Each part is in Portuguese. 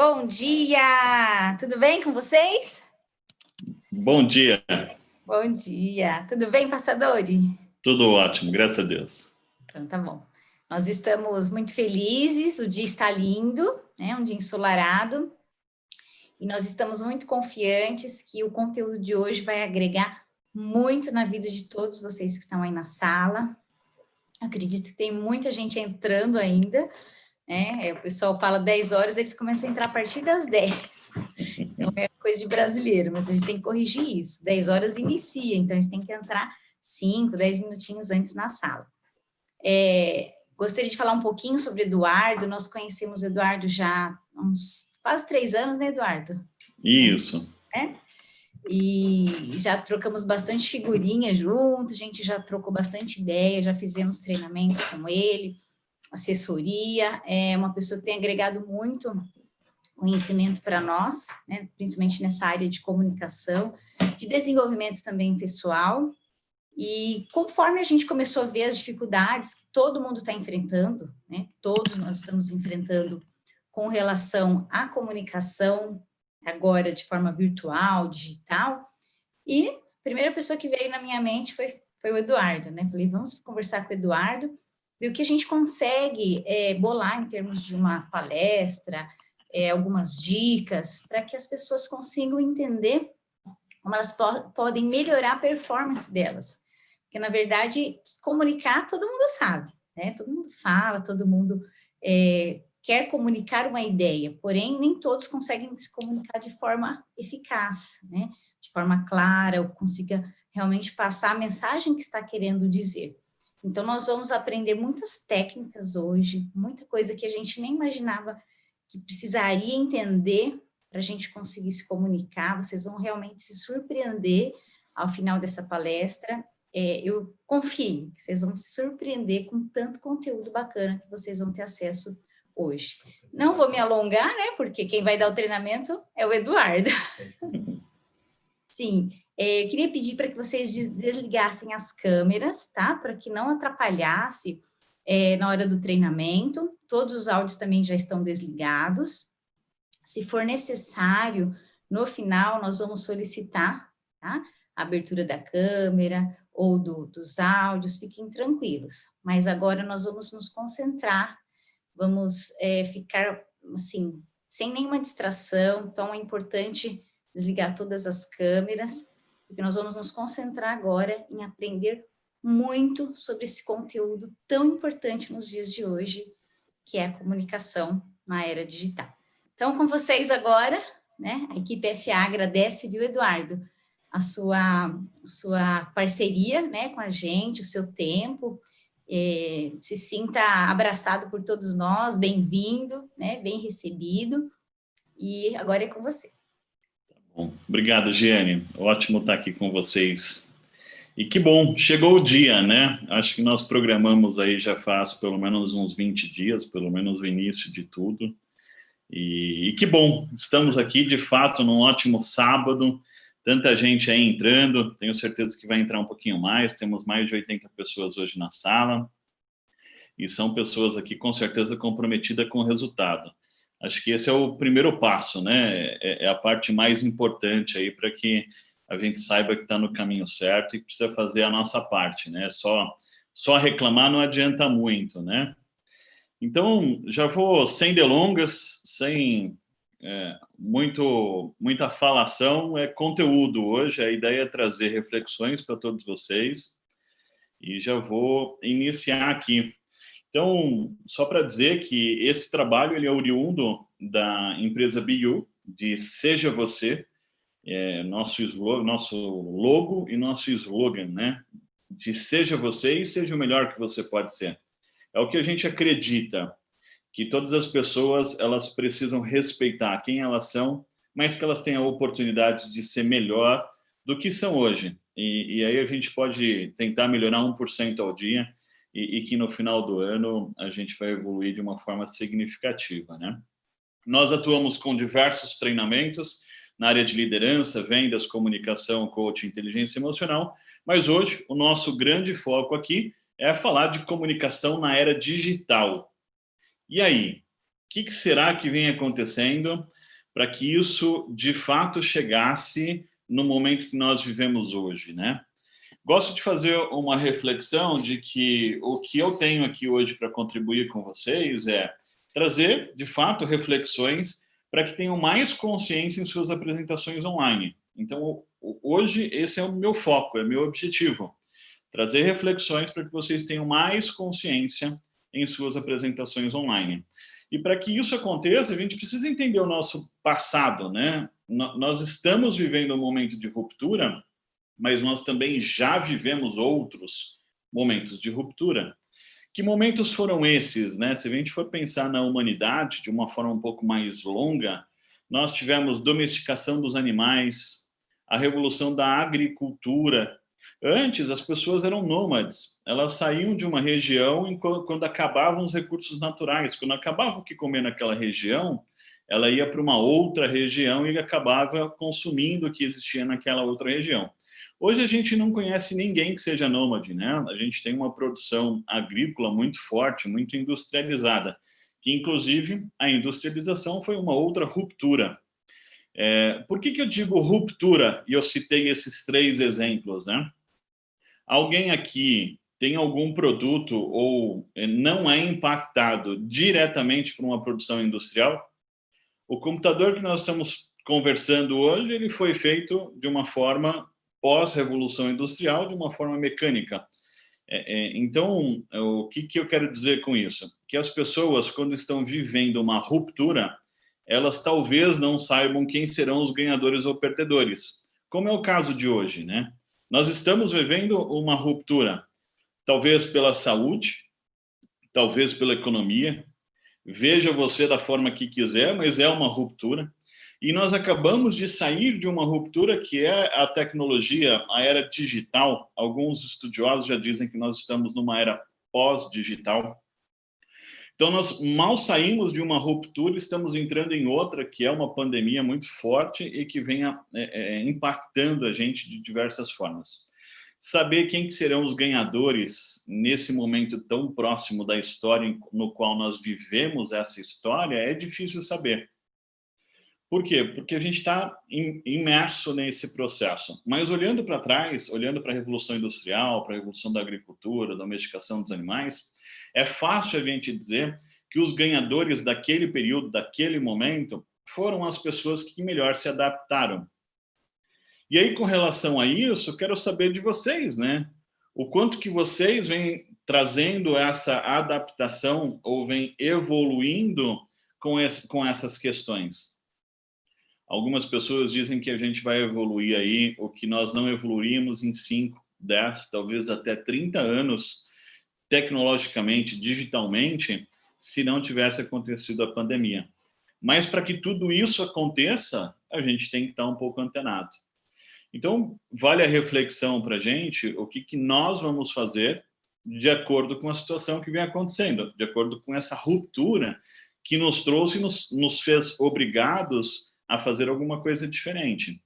Bom dia! Tudo bem com vocês? Bom dia, Bom dia! Tudo bem, passadori? tudo ótimo, graças a Deus. Então tá bom. Nós estamos muito felizes, o dia está lindo, né? Um dia ensolarado, e nós estamos muito confiantes que o conteúdo de hoje vai agregar muito na vida de todos vocês que estão aí na sala. Acredito que tem muita gente entrando ainda, né? O pessoal fala 10 horas, eles começam a entrar a partir das 10. Então, é coisa de brasileiro, mas a gente tem que corrigir isso. 10 horas inicia, então a gente tem que entrar 5, 10 minutinhos antes na sala. Gostaria de falar um pouquinho sobre Eduardo. Nós conhecemos o Eduardo já há uns quase 3 anos, né, Eduardo? Isso. E já trocamos bastante figurinha junto, a gente já trocou bastante ideia, já fizemos treinamentos com ele, assessoria. É uma pessoa que tem agregado muito conhecimento para nós, né, principalmente nessa área de comunicação, de desenvolvimento também pessoal. E conforme a gente começou a ver as dificuldades que todo mundo está enfrentando, né, todos nós estamos enfrentando com relação à comunicação, agora de forma virtual, digital, e a primeira pessoa que veio na minha mente foi o Eduardo, né? Falei, vamos conversar com o Eduardo, ver o que a gente consegue bolar em termos de uma palestra, algumas dicas, para que as pessoas consigam entender como elas podem melhorar a performance delas. Porque, na verdade, comunicar todo mundo sabe, né? Todo mundo fala, todo mundo quer comunicar uma ideia, porém, nem todos conseguem se comunicar de forma eficaz, né? De forma clara, ou consiga realmente passar a mensagem que está querendo dizer. Então, nós vamos aprender muitas técnicas hoje, muita coisa que a gente nem imaginava que precisaria entender para a gente conseguir se comunicar. Vocês vão realmente se surpreender ao final dessa palestra. Eu confio que vocês vão se surpreender com tanto conteúdo bacana que vocês vão ter acesso hoje. Não vou me alongar, né? Porque quem vai dar o treinamento é o Eduardo. Sim, eu queria pedir para que vocês desligassem as câmeras, tá? Para que não atrapalhasse na hora do treinamento. Todos os áudios também já estão desligados. Se for necessário, no final nós vamos solicitar, tá? A abertura da câmera ou dos áudios, fiquem tranquilos. Mas agora nós vamos nos concentrar, vamos ficar, assim, sem nenhuma distração. Então, é importante desligar todas as câmeras, porque nós vamos nos concentrar agora em aprender muito sobre esse conteúdo tão importante nos dias de hoje, que é a comunicação na era digital. Então, com vocês agora, né? A equipe FA agradece, viu, Eduardo, a sua parceria, né, com a gente, o seu tempo. Se sinta abraçado por todos nós, bem-vindo, né, bem recebido. E agora é com você. Bom, obrigado, Giane. Ótimo estar aqui com vocês. E que bom, chegou o dia, né? Acho que nós programamos aí já faz pelo menos uns 20 dias, pelo menos o início de tudo. E que bom, estamos aqui de fato num ótimo sábado, tanta gente aí entrando, tenho certeza que vai entrar um pouquinho mais, temos mais de 80 pessoas hoje na sala, e são pessoas aqui com certeza comprometidas com o resultado. Acho que esse é o primeiro passo, né? É a parte mais importante aí para que a gente saiba que está no caminho certo e precisa fazer a nossa parte, né? Só reclamar não adianta muito, né? Então, já vou sem delongas, sem muita falação, é conteúdo hoje. A ideia é trazer reflexões para todos vocês e já vou iniciar aqui. Então, só para dizer que esse trabalho ele é oriundo da empresa BU, de Seja Você, nosso logo e nosso slogan, né? De Seja Você e seja o melhor que você pode ser. É o que a gente acredita, que todas as pessoas elas precisam respeitar quem elas são, mas que elas tenham a oportunidade de ser melhor do que são hoje. E aí a gente pode tentar melhorar 1% ao dia e que no final do ano a gente vai evoluir de uma forma significativa, né? Nós atuamos com diversos treinamentos na área de liderança, vendas, comunicação, coaching, inteligência emocional, mas hoje o nosso grande foco aqui é falar de comunicação na era digital. E aí? que será que vem acontecendo para que isso, de fato, chegasse no momento que nós vivemos hoje, né? Gosto de fazer uma reflexão de que o que eu tenho aqui hoje para contribuir com vocês é trazer, de fato, reflexões para que tenham mais consciência em suas apresentações online. Então, hoje, esse é o meu foco, é o meu objetivo. Trazer reflexões para que vocês tenham mais consciência em suas apresentações online. E para que isso aconteça, a gente precisa entender o nosso passado, né? Nós estamos vivendo um momento de ruptura, mas nós também já vivemos outros momentos de ruptura. Que momentos foram esses, né? Se a gente for pensar na humanidade de uma forma um pouco mais longa, nós tivemos domesticação dos animais, a revolução da agricultura. Antes, as pessoas eram nômades. Elas saíam de uma região quando acabavam os recursos naturais. Quando acabava o que comer naquela região, ela ia para uma outra região e acabava consumindo o que existia naquela outra região. Hoje a gente não conhece ninguém que seja nômade, né? A gente tem uma produção agrícola muito forte, muito industrializada, que inclusive a industrialização foi uma outra ruptura. Por que eu digo ruptura? E eu citei esses 3 exemplos, né? Alguém aqui tem algum produto ou não é impactado diretamente por uma produção industrial? O computador que nós estamos conversando hoje, ele foi feito de uma forma pós-revolução industrial, de uma forma mecânica. Então, o que eu quero dizer com isso? Que as pessoas, quando estão vivendo uma ruptura, elas talvez não saibam quem serão os ganhadores ou perdedores, como é o caso de hoje, né? Nós estamos vivendo uma ruptura, talvez pela saúde, talvez pela economia, veja você da forma que quiser, mas é uma ruptura. E nós acabamos de sair de uma ruptura que é a tecnologia, a era digital. Alguns estudiosos já dizem que nós estamos numa era pós-digital. Então, nós mal saímos de uma ruptura, estamos entrando em outra, que é uma pandemia muito forte e que vem impactando a gente de diversas formas. Saber quem que serão os ganhadores nesse momento tão próximo da história no qual nós vivemos essa história é difícil saber. Por quê? Porque a gente está imerso nesse processo. Mas olhando para trás, olhando para a Revolução Industrial, para a Revolução da Agricultura, da domesticação dos animais, é fácil a gente dizer que os ganhadores daquele período, daquele momento, foram as pessoas que melhor se adaptaram. E aí, com relação a isso, eu quero saber de vocês, né? O quanto que vocês vêm trazendo essa adaptação ou vêm evoluindo com essas questões. Algumas pessoas dizem que a gente vai evoluir aí o que nós não evoluímos em 5, 10, talvez até 30 anos, tecnologicamente, digitalmente, se não tivesse acontecido a pandemia. Mas para que tudo isso aconteça, a gente tem que estar um pouco antenado. Então, vale a reflexão para a gente o que nós vamos fazer de acordo com a situação que vem acontecendo, de acordo com essa ruptura que nos trouxe e nos fez obrigados a fazer alguma coisa diferente.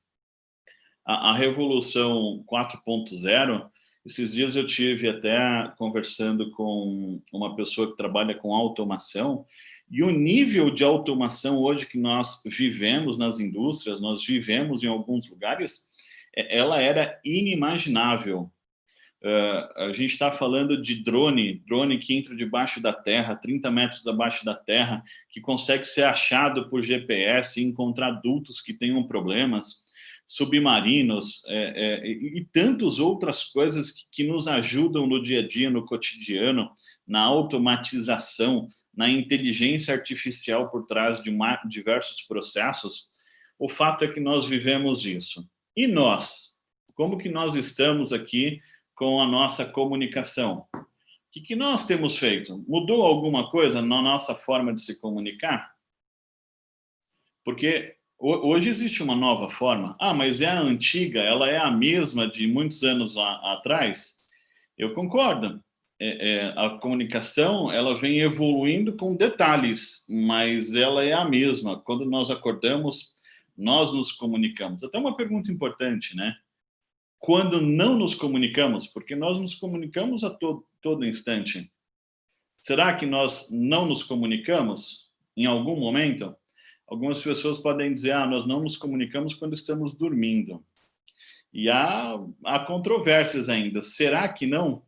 A Revolução 4.0, esses dias eu tive até conversando com uma pessoa que trabalha com automação, e o nível de automação hoje que nós vivemos nas indústrias, nós vivemos em alguns lugares, ela era inimaginável. A gente está falando de drone que entra debaixo da terra, 30 metros abaixo da terra, que consegue ser achado por GPS e encontrar adultos que tenham problemas, submarinos e tantas outras coisas que nos ajudam no dia a dia, no cotidiano, na automatização, na inteligência artificial por trás de diversos processos. O fato é que nós vivemos isso. E nós? Como que nós estamos aqui com a nossa comunicação? O que nós temos feito? Mudou alguma coisa na nossa forma de se comunicar? Porque hoje existe uma nova forma. Ah, mas é a antiga, ela é a mesma de muitos anos atrás? Eu concordo. A comunicação, ela vem evoluindo com detalhes, mas ela é a mesma. Quando nós acordamos, nós nos comunicamos. Até uma pergunta importante, né? Quando não nos comunicamos, porque nós nos comunicamos a todo instante, será que nós não nos comunicamos? em algum momento, algumas pessoas podem dizer, nós não nos comunicamos quando estamos dormindo. E há controvérsias ainda. Será que não?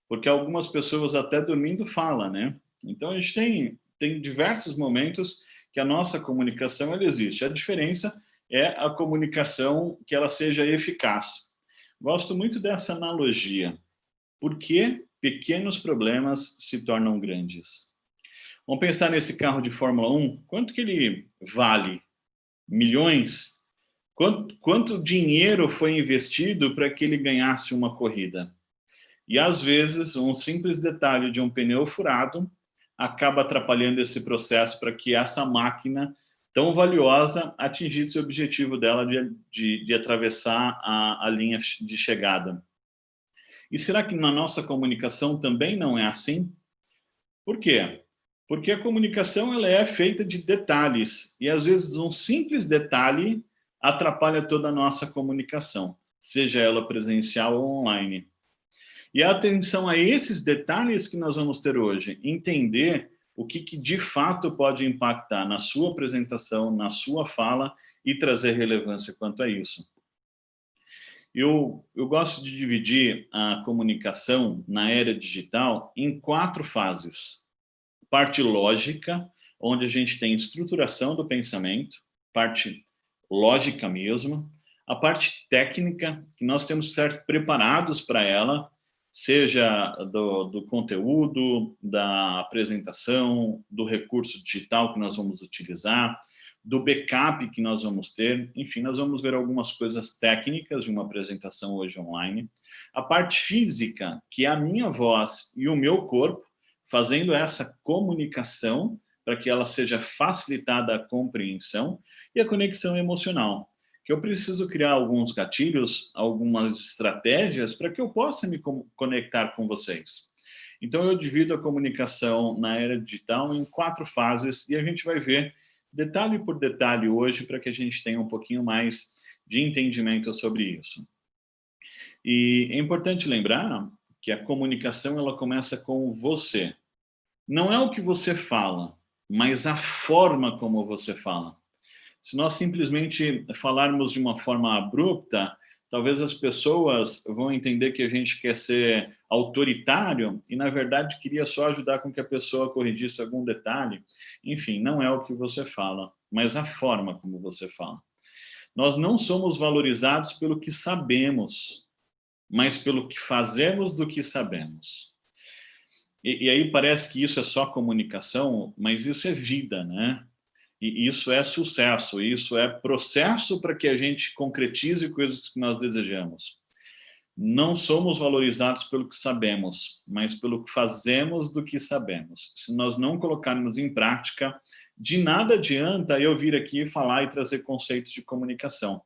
Porque algumas pessoas até dormindo falam, né? Então, a gente tem diversos momentos que a nossa comunicação ela existe. A diferença é a comunicação que ela seja eficaz. Gosto muito dessa analogia. Por que pequenos problemas se tornam grandes? Vamos pensar nesse carro de Fórmula 1. Quanto que ele vale? Milhões? Quanto dinheiro foi investido para que ele ganhasse uma corrida? E, às vezes, um simples detalhe de um pneu furado acaba atrapalhando esse processo para que essa máquina tão valiosa atingisse o objetivo dela de atravessar a linha de chegada. E será que na nossa comunicação também não é assim? Por quê? Porque a comunicação ela é feita de detalhes e, às vezes, um simples detalhe atrapalha toda a nossa comunicação, seja ela presencial ou online. E atenção a esses detalhes que nós vamos ter hoje, entender o que de fato pode impactar na sua apresentação, na sua fala e trazer relevância quanto a isso. Eu gosto de dividir a comunicação na era digital em 4 fases. Parte lógica, onde a gente tem estruturação do pensamento, parte lógica mesmo, a parte técnica, que nós temos que estar preparados para ela, seja do conteúdo, da apresentação, do recurso digital que nós vamos utilizar, do backup que nós vamos ter, enfim, nós vamos ver algumas coisas técnicas de uma apresentação hoje online. A parte física, que é a minha voz e o meu corpo, fazendo essa comunicação para que ela seja facilitada a compreensão, e a conexão emocional, que eu preciso criar alguns gatilhos, algumas estratégias para que eu possa me conectar com vocês. Então, eu divido a comunicação na era digital em 4 fases e a gente vai ver detalhe por detalhe hoje para que a gente tenha um pouquinho mais de entendimento sobre isso. E é importante lembrar que a comunicação ela começa com você. Não é o que você fala, mas a forma como você fala. Se nós simplesmente falarmos de uma forma abrupta, talvez as pessoas vão entender que a gente quer ser autoritário e, na verdade, queria só ajudar com que a pessoa corrigisse algum detalhe. Enfim, não é o que você fala, mas a forma como você fala. Nós não somos valorizados pelo que sabemos, mas pelo que fazemos do que sabemos. E aí parece que isso é só comunicação, mas isso é vida, né? E isso é sucesso, isso é processo para que a gente concretize coisas que nós desejamos. Não somos valorizados pelo que sabemos, mas pelo que fazemos do que sabemos. Se nós não colocarmos em prática, de nada adianta eu vir aqui falar e trazer conceitos de comunicação.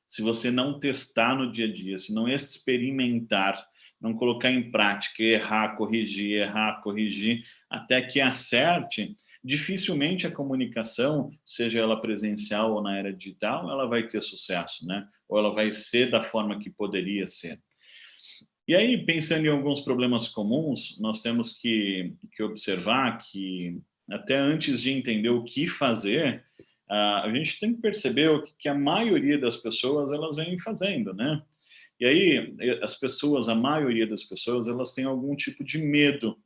Se você não testar no dia a dia, se não experimentar, não colocar em prática, errar, corrigir, até que acerte, dificilmente a comunicação, seja ela presencial ou na era digital, ela vai ter sucesso, né? Ou ela vai ser da forma que poderia ser. E aí, pensando em alguns problemas comuns, nós temos que observar que, até antes de entender o que fazer, a gente tem que perceber o que a maioria das pessoas elas vêm fazendo, né? E aí, a maioria das pessoas, elas têm algum tipo de medo,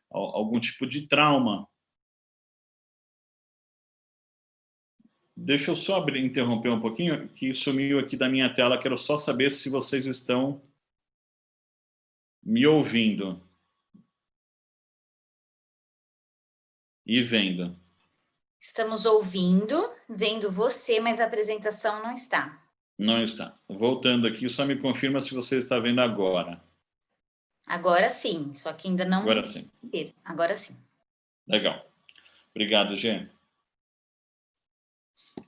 algum tipo de trauma. Deixa eu só interromper um pouquinho, que sumiu aqui da minha tela, quero só saber se vocês estão me ouvindo e vendo. Estamos ouvindo, vendo você, mas a apresentação não está. Não está. Voltando aqui, só me confirma se você está vendo agora. Agora sim, só que ainda não... Agora sim. Agora sim. Legal. Obrigado, Gê.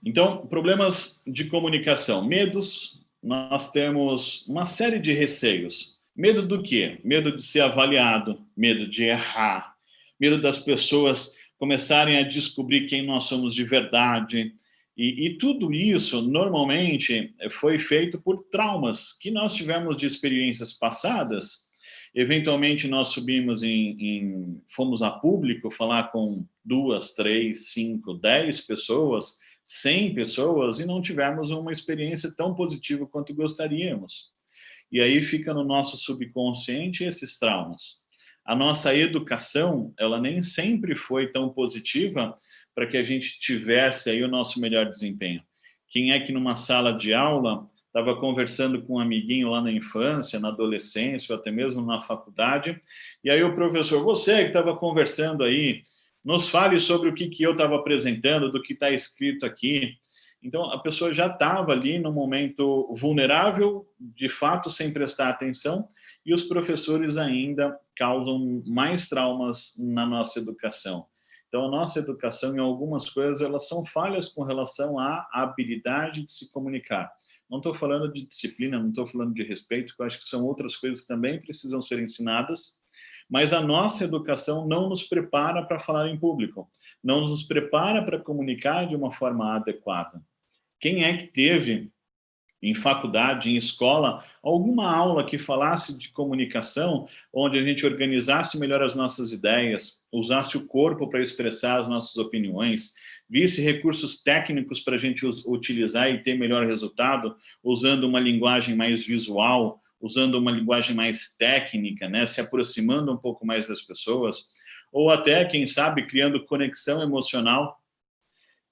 Então, problemas de comunicação. Medos, nós temos uma série de receios. Medo do quê? Medo de ser avaliado, medo de errar, medo das pessoas começarem a descobrir quem nós somos de verdade. E tudo isso, normalmente, foi feito por traumas que nós tivemos de experiências passadas Eventualmente, nós subimos fomos a público falar com 2, 3, 5, 10 pessoas, 100 pessoas, e não tivemos uma experiência tão positiva quanto gostaríamos. E aí fica no nosso subconsciente esses traumas. A nossa educação, ela nem sempre foi tão positiva para que a gente tivesse aí o nosso melhor desempenho. Quem é que numa sala de aula estava conversando com um amiguinho lá na infância, na adolescência, ou até mesmo na faculdade, e aí o professor, você que estava conversando aí, nos fale sobre o que eu estava apresentando, do que está escrito aqui. Então, a pessoa já estava ali no momento vulnerável, de fato, sem prestar atenção, e os professores ainda causam mais traumas na nossa educação. Então, a nossa educação, em algumas coisas, elas são falhas com relação à habilidade de se comunicar. Não estou falando de disciplina, não estou falando de respeito, que eu acho que são outras coisas que também precisam ser ensinadas, mas a nossa educação não nos prepara para falar em público, não nos prepara para comunicar de uma forma adequada. Quem é que teve, em faculdade, em escola, alguma aula que falasse de comunicação, onde a gente organizasse melhor as nossas ideias, usasse o corpo para expressar as nossas opiniões, visse recursos técnicos para a gente utilizar e ter melhor resultado, usando uma linguagem mais visual, usando uma linguagem mais técnica, né, se aproximando um pouco mais das pessoas, ou até, quem sabe, criando conexão emocional.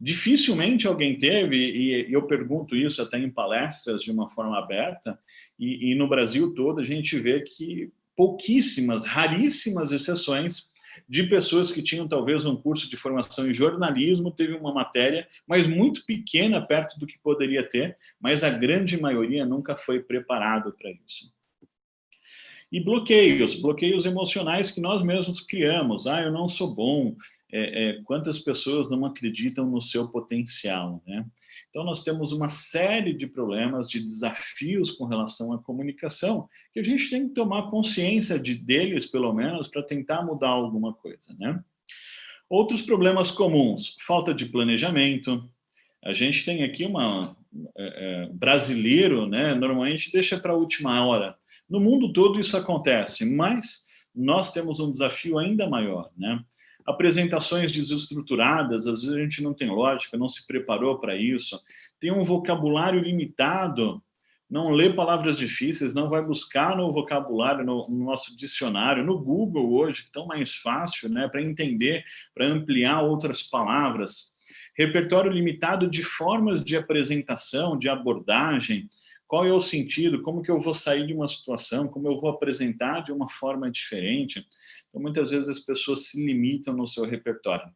Dificilmente alguém teve, e eu pergunto isso até em palestras de uma forma aberta, e no Brasil todo a gente vê que pouquíssimas, raríssimas exceções de pessoas que tinham talvez um curso de formação em jornalismo, teve uma matéria, mas muito pequena perto do que poderia ter, mas a grande maioria nunca foi preparado para isso. E bloqueios emocionais que nós mesmos criamos. Eu não sou bom. Quantas pessoas não acreditam no seu potencial, né? Então, nós temos uma série de problemas, de desafios com relação à comunicação, que a gente tem que tomar consciência deles, pelo menos, para tentar mudar alguma coisa, né? Outros problemas comuns, falta de planejamento. A gente tem aqui brasileiro, né? Normalmente deixa para a última hora. No mundo todo isso acontece, mas nós temos um desafio ainda maior, né? Apresentações desestruturadas, às vezes a gente não tem lógica, não se preparou para isso, tem um vocabulário limitado, não lê palavras difíceis, não vai buscar no vocabulário, no nosso dicionário, no Google hoje, que é tão mais fácil, né, para entender, para ampliar outras palavras. Repertório limitado de formas de apresentação, de abordagem, qual é o sentido, como que eu vou sair de uma situação, como eu vou apresentar de uma forma diferente. Então, muitas vezes as pessoas se limitam no seu repertório.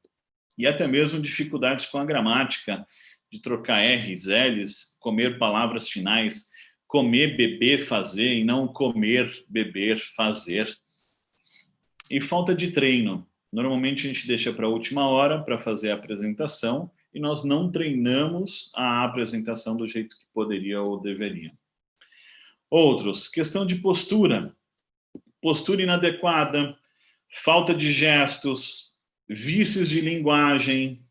E até mesmo dificuldades com a gramática, de trocar R's, L's, comer palavras finais, comer, beber, fazer, e não comer, beber, fazer. E falta de treino. Normalmente a gente deixa para a última hora para fazer a apresentação e nós não treinamos a apresentação do jeito que poderia ou deveria. Outros, questão de postura. Postura inadequada, falta de gestos, vícios de linguagem.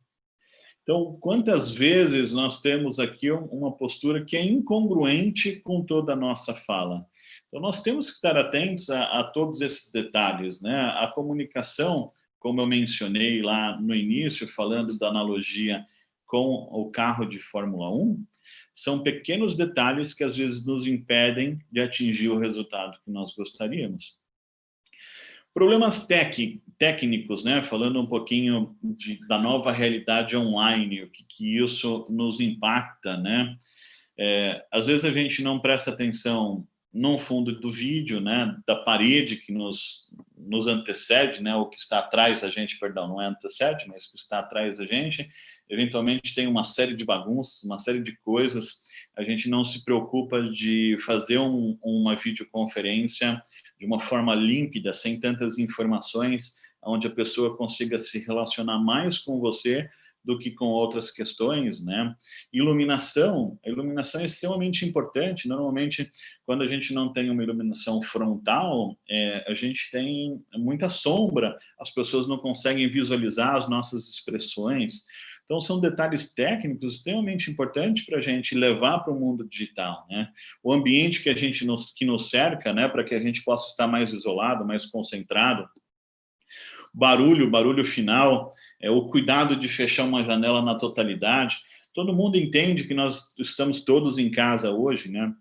Então, quantas vezes nós temos aqui uma postura que é incongruente com toda a nossa fala? Então, nós temos que estar atentos a todos esses detalhes, né? A comunicação, como eu mencionei lá no início, falando da analogia com o carro de Fórmula 1, são pequenos detalhes que às vezes nos impedem de atingir o resultado que nós gostaríamos. Problemas técnicos, né? Falando um pouquinho da nova realidade online, o que isso nos impacta, né? Às vezes a gente não presta atenção no fundo do vídeo, né? Da parede que nos antecede, né? O que está atrás da gente, perdão, não é antecede, mas que está atrás da gente. Eventualmente tem uma série de bagunças, uma série de coisas. A gente não se preocupa de fazer uma videoconferência de uma forma límpida, sem tantas informações, onde a pessoa consiga se relacionar mais com você do que com outras questões, né? Iluminação, a iluminação é extremamente importante. Normalmente, quando a gente não tem uma iluminação frontal, a gente tem muita sombra, as pessoas não conseguem visualizar as nossas expressões. Então, são detalhes técnicos extremamente importantes para a gente levar para o mundo digital, né? O ambiente que nos cerca, né, para que a gente possa estar mais isolado, mais concentrado. Barulho final, o cuidado de fechar uma janela na totalidade. Todo mundo entende que nós estamos todos em casa hoje, né?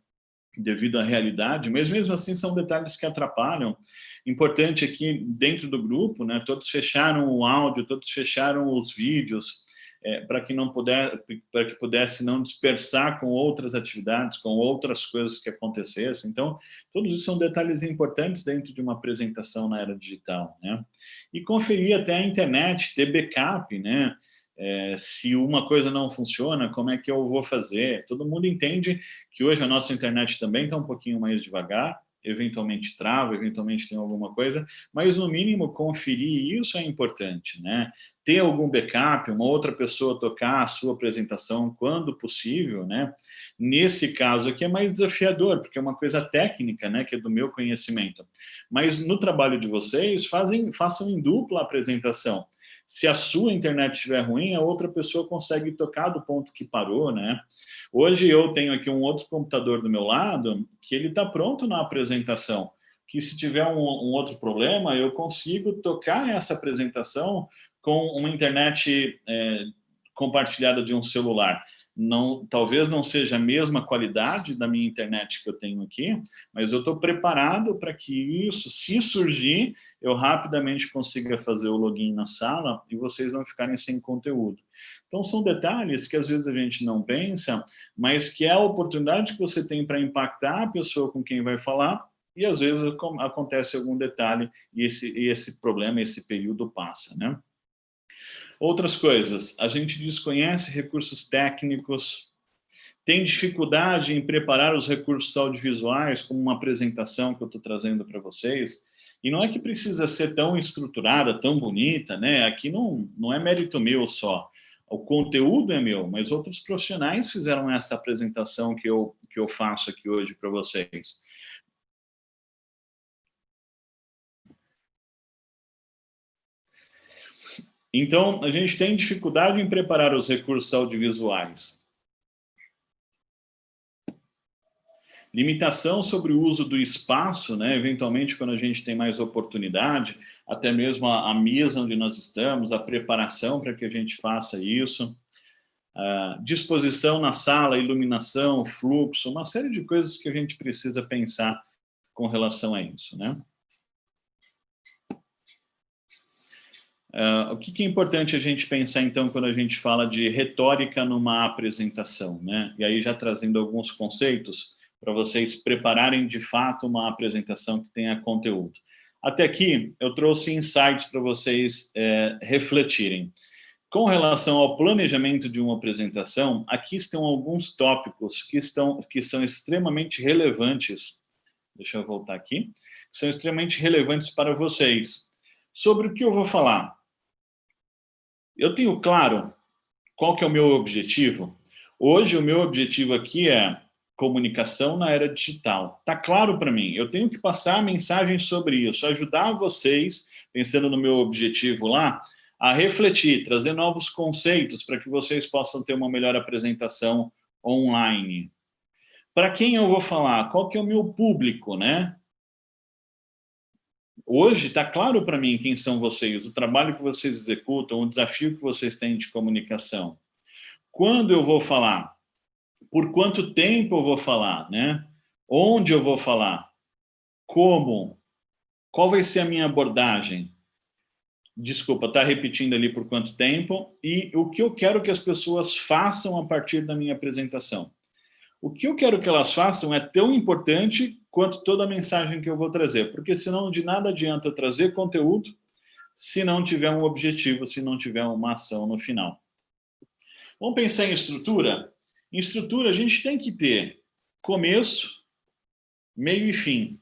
Devido à realidade, mas mesmo assim são detalhes que atrapalham. Importante aqui dentro do grupo, né, todos fecharam o áudio, todos fecharam os vídeos, para que pudesse não dispersar com outras atividades, com outras coisas que acontecessem. Então, todos isso são detalhes importantes dentro de uma apresentação na era digital, né? E conferir até a internet, ter backup, né? Se uma coisa não funciona, como é que eu vou fazer? Todo mundo entende que hoje a nossa internet também está um pouquinho mais devagar, eventualmente trava, eventualmente tem alguma coisa, mas no mínimo conferir isso é importante, né? Ter algum backup, uma outra pessoa tocar a sua apresentação quando possível, né? Nesse caso aqui é mais desafiador, porque é uma coisa técnica, né, que é do meu conhecimento. Mas no trabalho de vocês, façam em dupla a apresentação. Se a sua internet estiver ruim, a outra pessoa consegue tocar do ponto que parou, né? Hoje eu tenho aqui um outro computador do meu lado que ele está pronto na apresentação, que se tiver um outro problema, eu consigo tocar essa apresentação com uma internet compartilhada de um celular. Não, talvez não seja a mesma qualidade da minha internet que eu tenho aqui, mas eu estou preparado para que isso, se surgir, eu rapidamente consiga fazer o login na sala e vocês não ficarem sem conteúdo. Então, são detalhes que às vezes a gente não pensa, mas que é a oportunidade que você tem para impactar a pessoa com quem vai falar e às vezes acontece algum detalhe e esse problema, esse período passa, né? Outras coisas, a gente desconhece recursos técnicos, tem dificuldade em preparar os recursos audiovisuais, como uma apresentação que eu estou trazendo para vocês, e não é que precisa ser tão estruturada, tão bonita, né? Aqui não é mérito meu só, o conteúdo é meu, mas outros profissionais fizeram essa apresentação que eu faço aqui hoje para vocês. Então, a gente tem dificuldade em preparar os recursos audiovisuais. Limitação sobre o uso do espaço, né? Eventualmente, quando a gente tem mais oportunidade, até mesmo a mesa onde nós estamos, a preparação para que a gente faça isso, a disposição na sala, iluminação, fluxo, uma série de coisas que a gente precisa pensar com relação a isso, né? O que é importante a gente pensar, então, quando a gente fala de retórica numa apresentação, né? E aí já trazendo alguns conceitos para vocês prepararem, de fato, uma apresentação que tenha conteúdo. Até aqui, eu trouxe insights para vocês refletirem. Com relação ao planejamento de uma apresentação, aqui estão alguns tópicos que são extremamente relevantes. Deixa eu voltar aqui. São extremamente relevantes para vocês. Sobre o que eu vou falar? Eu tenho claro qual que é o meu objetivo? Hoje, o meu objetivo aqui é comunicação na era digital. Está claro para mim. Eu tenho que passar a mensagem sobre isso, ajudar vocês, pensando no meu objetivo lá, a refletir, trazer novos conceitos para que vocês possam ter uma melhor apresentação online. Para quem eu vou falar? Qual que é o meu público, né? Hoje está claro para mim quem são vocês, o trabalho que vocês executam, o desafio que vocês têm de comunicação. Quando eu vou falar? Por quanto tempo eu vou falar, né? Onde eu vou falar? Como? Qual vai ser a minha abordagem? Desculpa, está repetindo ali por quanto tempo e o que eu quero que as pessoas façam a partir da minha apresentação. O que eu quero que elas façam é tão importante quanto toda a mensagem que eu vou trazer, porque senão de nada adianta eu trazer conteúdo se não tiver um objetivo, se não tiver uma ação no final. Vamos pensar em estrutura? Em estrutura a gente tem que ter começo, meio e fim.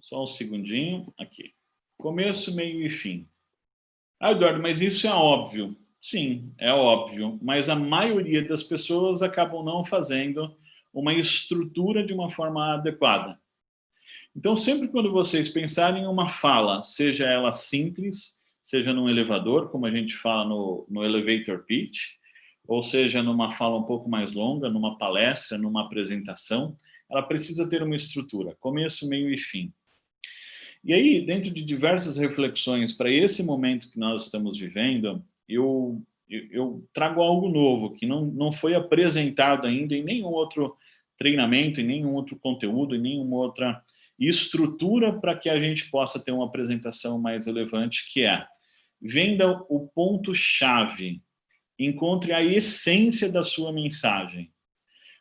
Só um segundinho, aqui. Começo, meio e fim. Ah, Eduardo, mas isso é óbvio. Sim, é óbvio, mas a maioria das pessoas acabam não fazendo uma estrutura de uma forma adequada. Então, sempre quando vocês pensarem em uma fala, seja ela simples, seja num elevador, como a gente fala no elevator pitch, ou seja numa fala um pouco mais longa, numa palestra, numa apresentação, ela precisa ter uma estrutura, começo, meio e fim. E aí, dentro de diversas reflexões para esse momento que nós estamos vivendo, eu trago algo novo, que não foi apresentado ainda em nenhum outro treinamento, em nenhum outro conteúdo, em nenhuma outra estrutura para que a gente possa ter uma apresentação mais relevante, que é: venda o ponto-chave, encontre a essência da sua mensagem.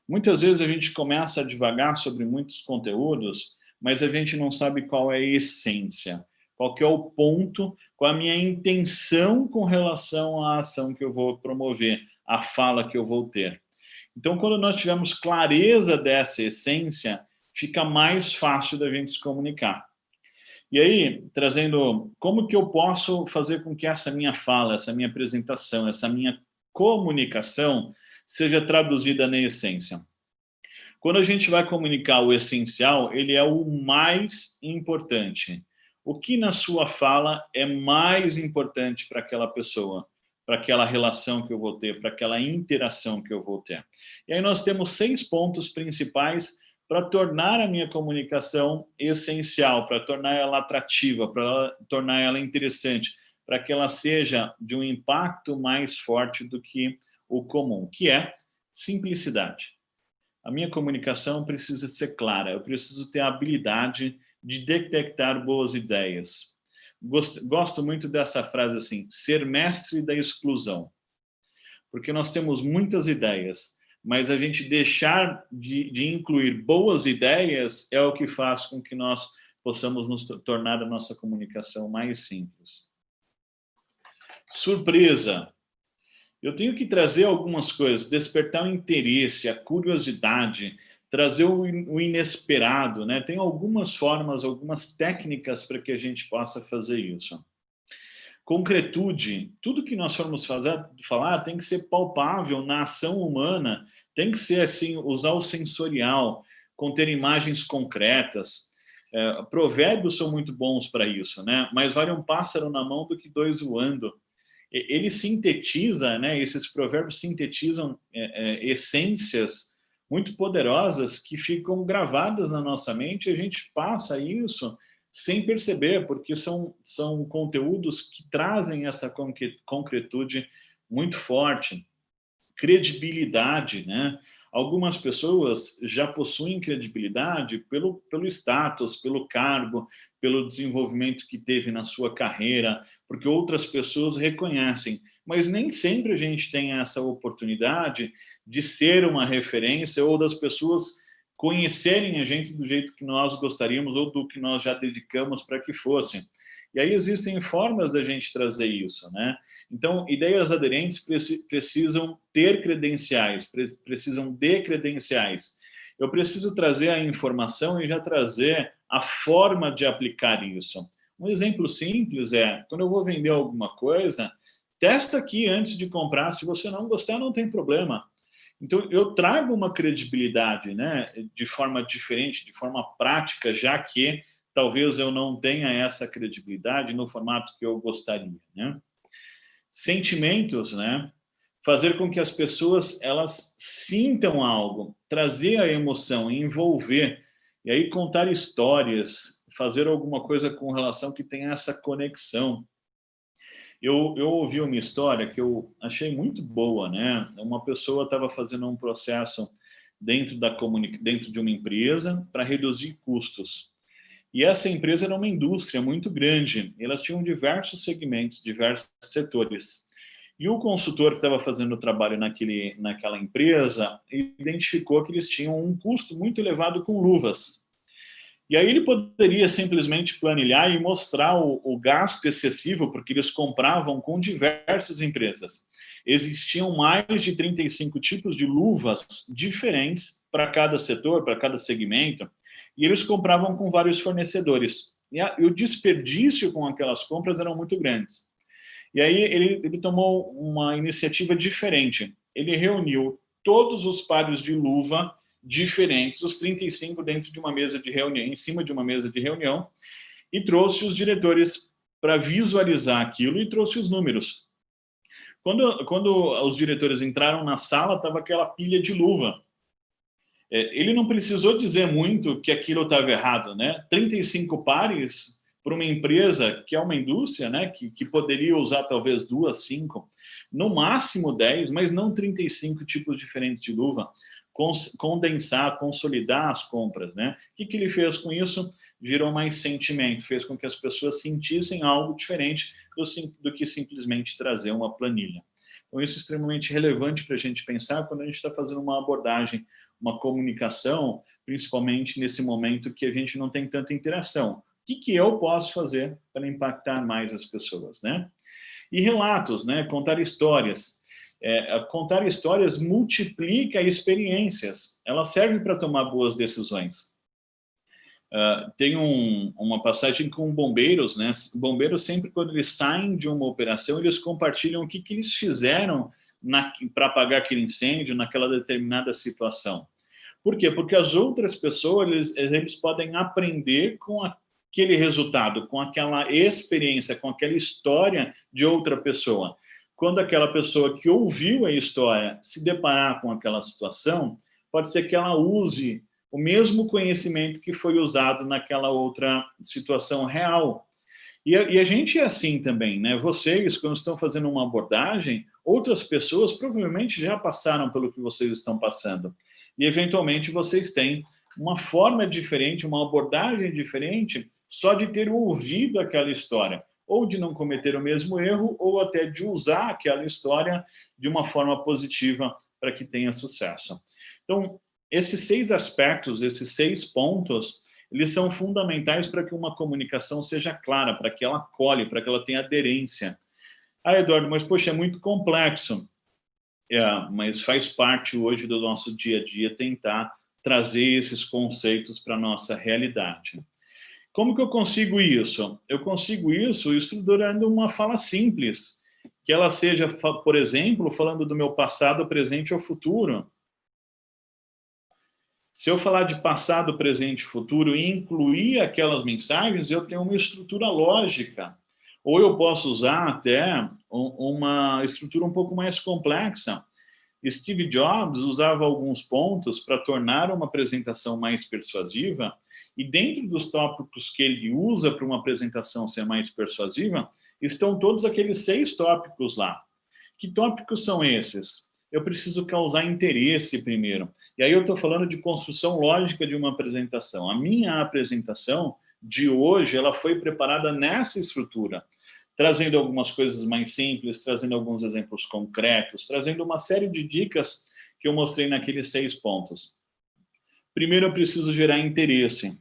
Muitas vezes a gente começa a divagar sobre muitos conteúdos, mas a gente não sabe qual é a essência, qual que é o ponto, qual é a minha intenção com relação à ação que eu vou promover, à fala que eu vou ter. Então, quando nós tivermos clareza dessa essência, fica mais fácil da gente se comunicar. E aí, trazendo como que eu posso fazer com que essa minha fala, essa minha apresentação, essa minha comunicação seja traduzida na essência. Quando a gente vai comunicar o essencial, ele é o mais importante. O que na sua fala é mais importante para aquela pessoa, para aquela relação que eu vou ter, para aquela interação que eu vou ter. E aí nós temos 6 pontos principais para tornar a minha comunicação essencial, para tornar ela atrativa, para tornar ela interessante, para que ela seja de um impacto mais forte do que o comum, que é simplicidade. A minha comunicação precisa ser clara, eu preciso ter a habilidade de detectar boas ideias. Gosto muito dessa frase assim: ser mestre da exclusão. Porque nós temos muitas ideias, mas a gente deixar de incluir boas ideias é o que faz com que nós possamos nos tornar a nossa comunicação mais simples. Surpresa. Eu tenho que trazer algumas coisas, despertar o interesse, a curiosidade, trazer o inesperado, né? Tem algumas formas, algumas técnicas para que a gente possa fazer isso. Concretude, tudo que nós formos falar tem que ser palpável na ação humana, tem que ser assim, usar o sensorial, conter imagens concretas. Provérbios são muito bons para isso, né? Mais vale um pássaro na mão do que 2 voando. Ele sintetiza, né? Esses provérbios sintetizam essências muito poderosas que ficam gravadas na nossa mente, e a gente passa isso sem perceber, porque são conteúdos que trazem essa concretude muito forte. Credibilidade, né? Algumas pessoas já possuem credibilidade pelo status, pelo cargo, pelo desenvolvimento que teve na sua carreira, porque outras pessoas reconhecem. Mas nem sempre a gente tem essa oportunidade de ser uma referência ou das pessoas conhecerem a gente do jeito que nós gostaríamos ou do que nós já dedicamos para que fossem. E aí existem formas da gente trazer isso, né? Então, ideias aderentes precisam ter credenciais, precisam de credenciais. Eu preciso trazer a informação e já trazer a forma de aplicar isso. Um exemplo simples é, quando eu vou vender alguma coisa, testa aqui antes de comprar. Se você não gostar, não tem problema. Então, eu trago uma credibilidade, né, de forma diferente, de forma prática, já que talvez eu não tenha essa credibilidade no formato que eu gostaria, né? Sentimentos, né? Fazer com que as pessoas elas sintam algo, trazer a emoção, envolver, e aí contar histórias, fazer alguma coisa com relação que tenha essa conexão. Eu ouvi uma história que eu achei muito boa, né? Uma pessoa estava fazendo um processo dentro de uma empresa para reduzir custos. E essa empresa era uma indústria muito grande, elas tinham diversos segmentos, diversos setores. E o consultor que estava fazendo o trabalho naquela empresa identificou que eles tinham um custo muito elevado com luvas. E aí ele poderia simplesmente planilhar e mostrar o gasto excessivo, porque eles compravam com diversas empresas. Existiam mais de 35 tipos de luvas diferentes para cada setor, para cada segmento, e eles compravam com vários fornecedores. E o desperdício com aquelas compras eram muito grandes. E aí ele tomou uma iniciativa diferente. Ele reuniu todos os pares de luva diferentes, os 35 dentro de uma mesa de reunião, em cima de uma mesa de reunião, e trouxe os diretores para visualizar aquilo e trouxe os números. Quando os diretores entraram na sala, estava aquela pilha de luva. Ele não precisou dizer muito que aquilo estava errado, né? 35 pares para uma empresa que é uma indústria, né? Que poderia usar talvez 2, 5, no máximo 10, mas não 35 tipos diferentes de luva. Condensar, consolidar as compras, né? O que ele fez com isso? Gerou mais sentimento, fez com que as pessoas sentissem algo diferente do que simplesmente trazer uma planilha. Então, isso é extremamente relevante para a gente pensar quando a gente está fazendo uma abordagem, uma comunicação, principalmente nesse momento que a gente não tem tanta interação. O que eu posso fazer para impactar mais as pessoas, né? E relatos, né? Contar histórias. Contar histórias multiplica experiências. Ela serve para tomar boas decisões. Tem uma passagem com bombeiros, né? Bombeiros, sempre quando eles saem de uma operação, eles compartilham o que eles fizeram para apagar aquele incêndio naquela determinada situação. Por quê? Porque as outras pessoas, eles podem aprender com aquele resultado, com aquela experiência, com aquela história de outra pessoa. Quando aquela pessoa que ouviu a história se deparar com aquela situação, pode ser que ela use o mesmo conhecimento que foi usado naquela outra situação real. E a gente é assim também, né? Vocês, quando estão fazendo uma abordagem, outras pessoas provavelmente já passaram pelo que vocês estão passando. E, eventualmente, vocês têm uma forma diferente, uma abordagem diferente, só de ter ouvido aquela história, ou de não cometer o mesmo erro, ou até de usar aquela história de uma forma positiva para que tenha sucesso. Então, esses 6 aspectos, esses 6 pontos, eles são fundamentais para que uma comunicação seja clara, para que ela colhe, para que ela tenha aderência. Eduardo, mas, poxa, é muito complexo. Mas faz parte hoje do nosso dia a dia tentar trazer esses conceitos para a nossa realidade. Como que eu consigo isso? Eu consigo isso estruturando uma fala simples, que ela seja, por exemplo, falando do meu passado, presente ou futuro. Se eu falar de passado, presente e futuro e incluir aquelas mensagens, eu tenho uma estrutura lógica. Ou eu posso usar até uma estrutura um pouco mais complexa. Steve Jobs usava alguns pontos para tornar uma apresentação mais persuasiva, e dentro dos tópicos que ele usa para uma apresentação ser mais persuasiva, estão todos aqueles 6 tópicos lá. Que tópicos são esses? Eu preciso causar interesse primeiro. E aí eu estou falando de construção lógica de uma apresentação. A minha apresentação de hoje, ela foi preparada nessa estrutura, trazendo algumas coisas mais simples, trazendo alguns exemplos concretos, trazendo uma série de dicas que eu mostrei naqueles 6 pontos. Primeiro, eu preciso gerar interesse.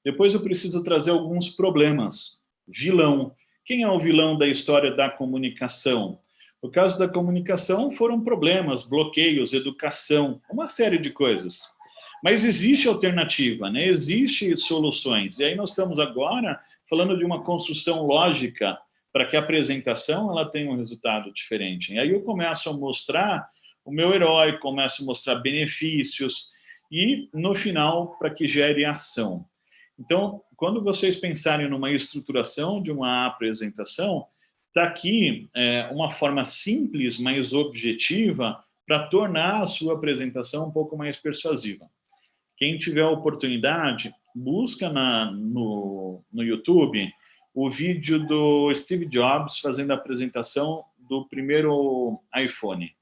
Depois, eu preciso trazer alguns problemas. Vilão. Quem é o vilão da história da comunicação? No caso da comunicação, foram problemas, bloqueios, educação, uma série de coisas. Mas existe alternativa, né? Existem soluções. E aí nós estamos agora falando de uma construção lógica para que a apresentação ela tenha um resultado diferente. E aí eu começo a mostrar o meu herói, começo a mostrar benefícios e, no final, para que gere ação. Então, quando vocês pensarem numa estruturação de uma apresentação, está aqui uma forma simples, mas objetiva, para tornar a sua apresentação um pouco mais persuasiva. Quem tiver a oportunidade, busca no YouTube o vídeo do Steve Jobs fazendo a apresentação do primeiro iPhone.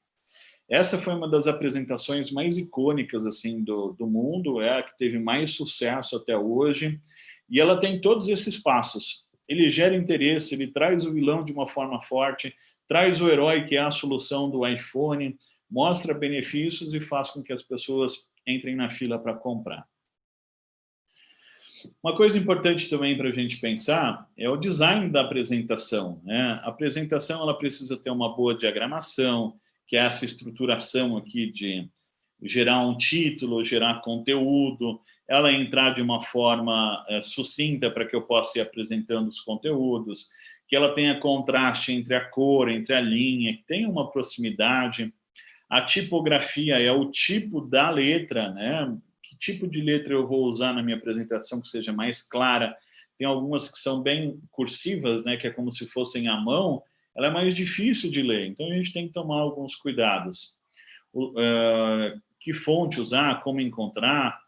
Essa foi uma das apresentações mais icônicas assim, do mundo, é a que teve mais sucesso até hoje, e ela tem todos esses passos. Ele gera interesse, ele traz o vilão de uma forma forte, traz o herói, que é a solução do iPhone, mostra benefícios e faz com que as pessoas entrem na fila para comprar. Uma coisa importante também para a gente pensar é o design da apresentação, né? A apresentação ela precisa ter uma boa diagramação, que é essa estruturação aqui de gerar um título, gerar conteúdo, ela entrar de uma forma sucinta para que eu possa ir apresentando os conteúdos, que ela tenha contraste entre a cor, entre a linha, que tenha uma proximidade. A tipografia é o tipo da letra, né? Que tipo de letra eu vou usar na minha apresentação que seja mais clara, tem algumas que são bem cursivas, né, que é como se fossem à mão, ela é mais difícil de ler, então a gente tem que tomar alguns cuidados. Que fonte usar, como encontrar,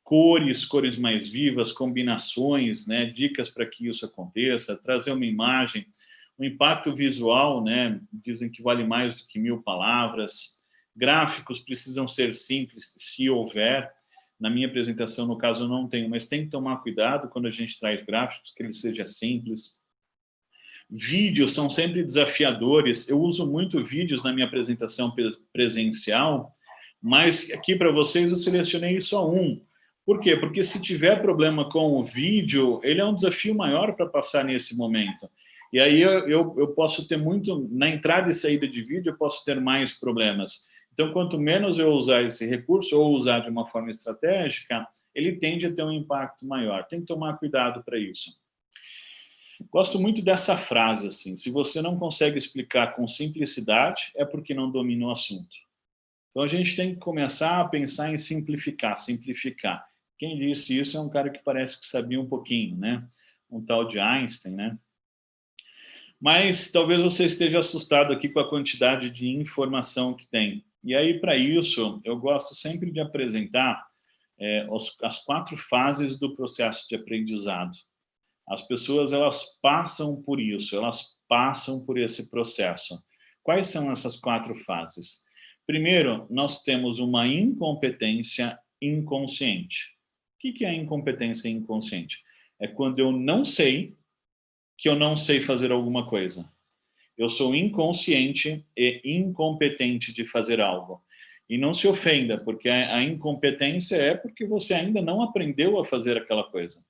cores mais vivas, combinações, né, dicas para que isso aconteça, trazer uma imagem, o impacto visual, né, dizem que vale mais do que 1000 palavras, gráficos precisam ser simples, se houver. Na minha apresentação, no caso, eu não tenho, mas tem que tomar cuidado quando a gente traz gráficos, que ele seja simples. Vídeos são sempre desafiadores. Eu uso muito vídeos na minha apresentação presencial, mas aqui para vocês eu selecionei só um. Por quê? Porque se tiver problema com o vídeo, ele é um desafio maior para passar nesse momento. E aí eu posso ter muito... Na entrada e saída de vídeo, eu posso ter mais problemas. Então, quanto menos eu usar esse recurso, ou usar de uma forma estratégica, ele tende a ter um impacto maior. Tem que tomar cuidado para isso. Gosto muito dessa frase, assim, se você não consegue explicar com simplicidade, é porque não domina o assunto. Então, a gente tem que começar a pensar em simplificar. Quem disse isso é um cara que parece que sabia um pouquinho, né? Um tal de Einstein, né? Mas talvez você esteja assustado aqui com a quantidade de informação que tem. E aí, para isso, eu gosto sempre de apresentar as 4 fases do processo de aprendizado. As pessoas, elas passam por isso, elas passam por esse processo. Quais são essas 4 fases? Primeiro, nós temos uma incompetência inconsciente. O que é a incompetência inconsciente? É quando eu não sei que eu não sei fazer alguma coisa. Eu sou inconsciente e incompetente de fazer algo. E não se ofenda, porque a incompetência é porque você ainda não aprendeu a fazer aquela coisa.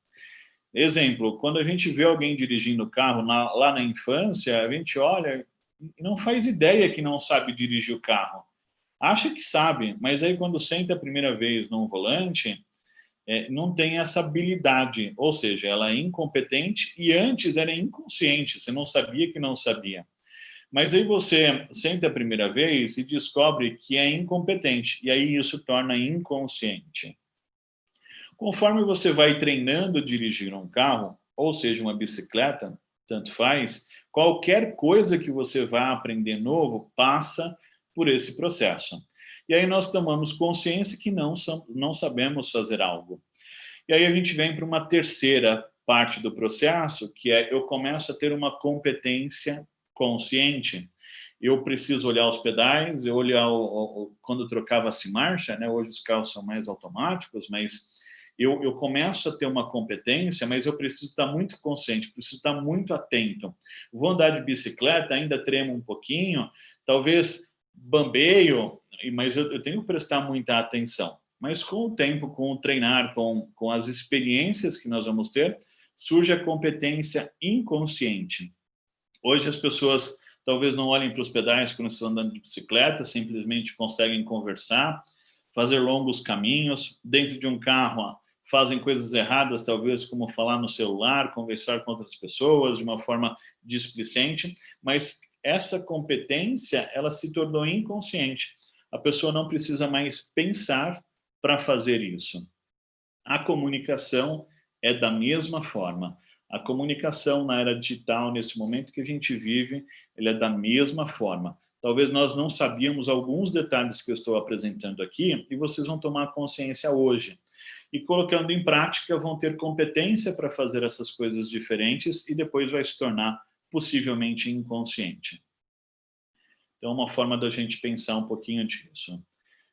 Exemplo, quando a gente vê alguém dirigindo carro lá na infância, a gente olha e não faz ideia que não sabe dirigir o carro. Acha que sabe, mas aí quando senta a primeira vez num volante, não tem essa habilidade, ou seja, ela é incompetente e antes era inconsciente, você não sabia que não sabia. Mas aí você senta a primeira vez e descobre que é incompetente, e aí isso torna inconsciente. Conforme você vai treinando a dirigir um carro, ou seja, uma bicicleta, tanto faz, qualquer coisa que você vá aprender novo passa por esse processo. E aí nós tomamos consciência que não sabemos fazer algo. E aí a gente vem para uma terceira parte do processo, que é eu começo a ter uma competência consciente. Eu preciso olhar os pedais, eu olhar quando trocava-se marcha, né? Hoje os carros são mais automáticos, mas eu começo a ter uma competência, mas eu preciso estar muito consciente, preciso estar muito atento. Vou andar de bicicleta, ainda tremo um pouquinho, talvez bambeio, mas eu tenho que prestar muita atenção. Mas com o tempo, com o treinar, com as experiências que nós vamos ter, surge a competência inconsciente. Hoje as pessoas talvez não olhem para os pedais quando estão andando de bicicleta, simplesmente conseguem conversar, fazer longos caminhos, dentro de um carro fazem coisas erradas, talvez como falar no celular, conversar com outras pessoas de uma forma displicente, mas essa competência, ela se tornou inconsciente. A pessoa não precisa mais pensar para fazer isso. A comunicação é da mesma forma. A comunicação na era digital, nesse momento que a gente vive, ela é da mesma forma. Talvez nós não sabíamos alguns detalhes que eu estou apresentando aqui e vocês vão tomar consciência hoje. E colocando em prática, vão ter competência para fazer essas coisas diferentes e depois vai se tornar possivelmente inconsciente. Então, uma forma da gente pensar um pouquinho disso.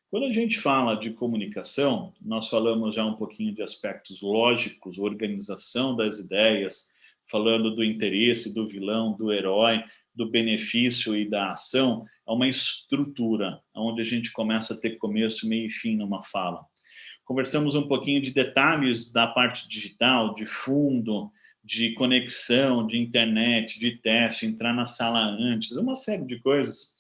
Quando a gente fala de comunicação, nós falamos já um pouquinho de aspectos lógicos, organização das ideias, falando do interesse, do vilão, do herói, do benefício e da ação, é uma estrutura, onde a gente começa a ter começo, meio e fim numa fala. Conversamos um pouquinho de detalhes da parte digital, de fundo, de conexão, de internet, de teste, entrar na sala antes, uma série de coisas.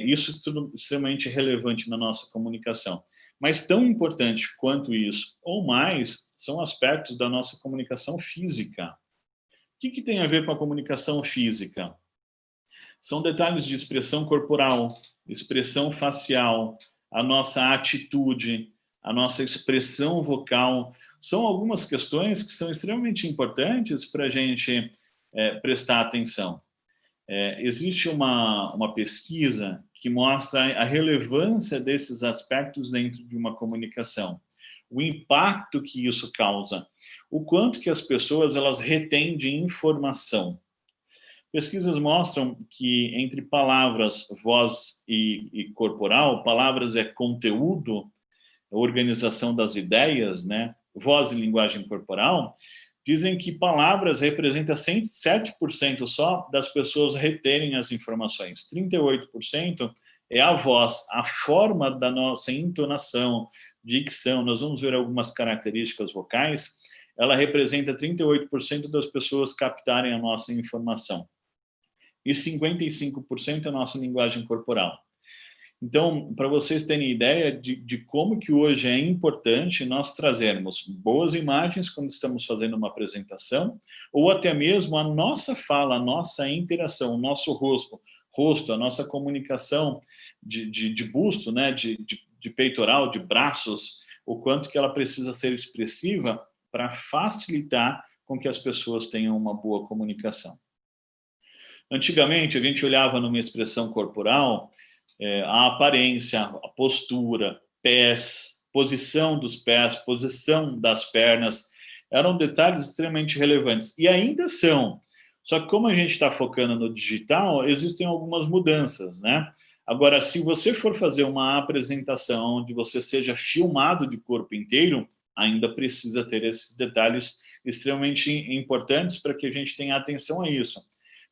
Isso é tudo extremamente relevante na nossa comunicação. Mas tão importante quanto isso, ou mais, são aspectos da nossa comunicação física. O que tem a ver com a comunicação física? São detalhes de expressão corporal, expressão facial, a nossa atitude, a nossa expressão vocal, são algumas questões que são extremamente importantes para a gente prestar atenção. Existe uma pesquisa que mostra a relevância desses aspectos dentro de uma comunicação, o impacto que isso causa, o quanto que as pessoas elas retêm de informação. Pesquisas mostram que entre palavras, voz e corporal, palavras é conteúdo, organização das ideias, né? Voz e linguagem corporal, dizem que palavras representam 107% só das pessoas reterem as informações. 38% é a voz, a forma da nossa entonação, dicção. Nós vamos ver algumas características vocais. Ela representa 38% das pessoas captarem a nossa informação. E 55% é a nossa linguagem corporal. Então, para vocês terem ideia de como que hoje é importante nós trazermos boas imagens quando estamos fazendo uma apresentação, ou até mesmo a nossa fala, a nossa interação, o nosso rosto, a nossa comunicação de busto, né, de peitoral, de braços, o quanto que ela precisa ser expressiva para facilitar com que as pessoas tenham uma boa comunicação. Antigamente, a gente olhava numa expressão corporal, a aparência, a postura, pés, posição dos pés, posição das pernas, eram detalhes extremamente relevantes. E ainda são. Só que como a gente está focando no digital, existem algumas mudanças, né? Agora, se você for fazer uma apresentação onde você seja filmado de corpo inteiro, ainda precisa ter esses detalhes extremamente importantes para que a gente tenha atenção a isso.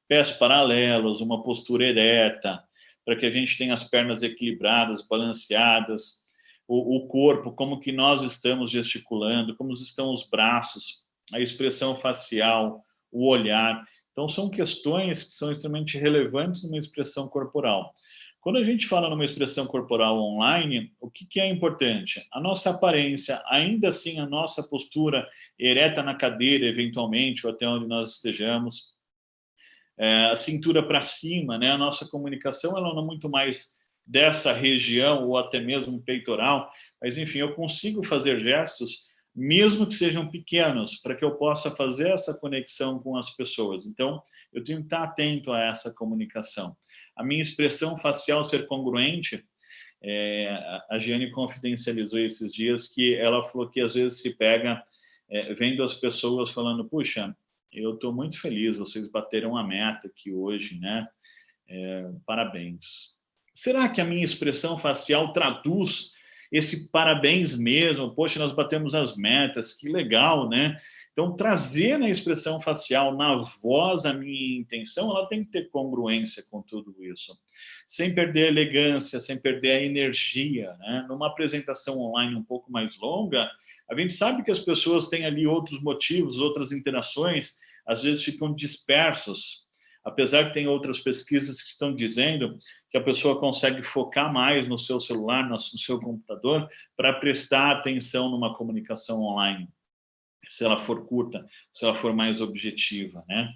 Pés paralelos, uma postura ereta, para que a gente tenha as pernas equilibradas, balanceadas, o corpo, como que nós estamos gesticulando, como estão os braços, a expressão facial, o olhar. Então, são questões que são extremamente relevantes numa expressão corporal. Quando a gente fala numa expressão corporal online, o que é importante? A nossa aparência, ainda assim a nossa postura ereta na cadeira, eventualmente, ou até onde nós estejamos, a cintura para cima, né? A nossa comunicação ela não é muito mais dessa região ou até mesmo peitoral, mas enfim, eu consigo fazer gestos, mesmo que sejam pequenos, para que eu possa fazer essa conexão com as pessoas. Então, eu tenho que estar atento a essa comunicação. A minha expressão facial ser congruente, a Giane confidencializou esses dias que ela falou que às vezes se pega vendo as pessoas falando, puxa, eu estou muito feliz, vocês bateram a meta aqui hoje, né? Parabéns. Será que a minha expressão facial traduz esse parabéns mesmo? Poxa, nós batemos as metas, que legal, né? Então, trazer na expressão facial, na voz, a minha intenção, ela tem que ter congruência com tudo isso. Sem perder a elegância, sem perder a energia, né? Numa apresentação online um pouco mais longa, a gente sabe que as pessoas têm ali outros motivos, outras interações, às vezes ficam dispersos, apesar que tem outras pesquisas que estão dizendo que a pessoa consegue focar mais no seu celular, no seu computador, para prestar atenção numa comunicação online, se ela for curta, se ela for mais objetiva, né?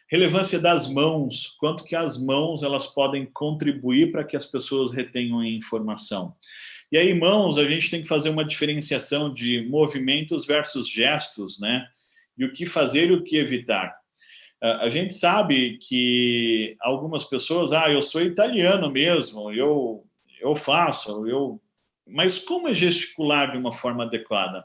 Relevância das mãos, quanto que as mãos elas podem contribuir para que as pessoas retenham a informação. E aí, mãos, a gente tem que fazer uma diferenciação de movimentos versus gestos, né? E o que fazer e o que evitar. A gente sabe que algumas pessoas, eu sou italiano mesmo, eu faço, mas como é gesticular de uma forma adequada?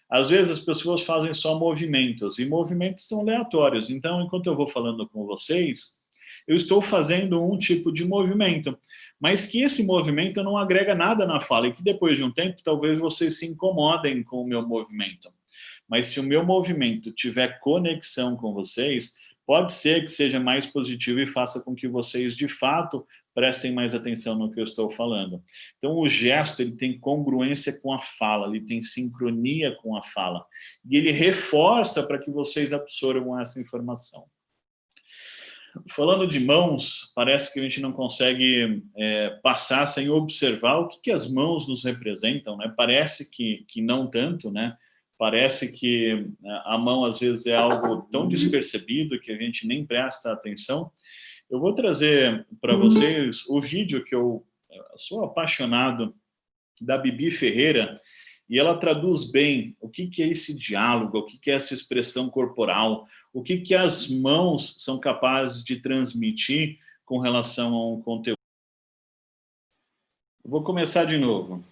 Às vezes as pessoas fazem só movimentos, e movimentos são aleatórios. Então, enquanto eu vou falando com vocês, eu estou fazendo um tipo de movimento, mas que esse movimento não agrega nada na fala, e que depois de um tempo, talvez vocês se incomodem com o meu movimento. Mas se o meu movimento tiver conexão com vocês, pode ser que seja mais positivo e faça com que vocês, de fato, prestem mais atenção no que eu estou falando. Então, o gesto ele tem congruência com a fala, ele tem sincronia com a fala. E ele reforça para que vocês absorvam essa informação. Falando de mãos, parece que a gente não consegue passar sem observar o que as mãos nos representam, né? Parece que não tanto, né? Parece que a mão, às vezes, é algo tão despercebido que a gente nem presta atenção. Eu vou trazer para vocês o vídeo que eu sou apaixonado, da Bibi Ferreira, e ela traduz bem o que é esse diálogo, o que é essa expressão corporal, o que as mãos são capazes de transmitir com relação a um conteúdo. Eu vou começar de novo.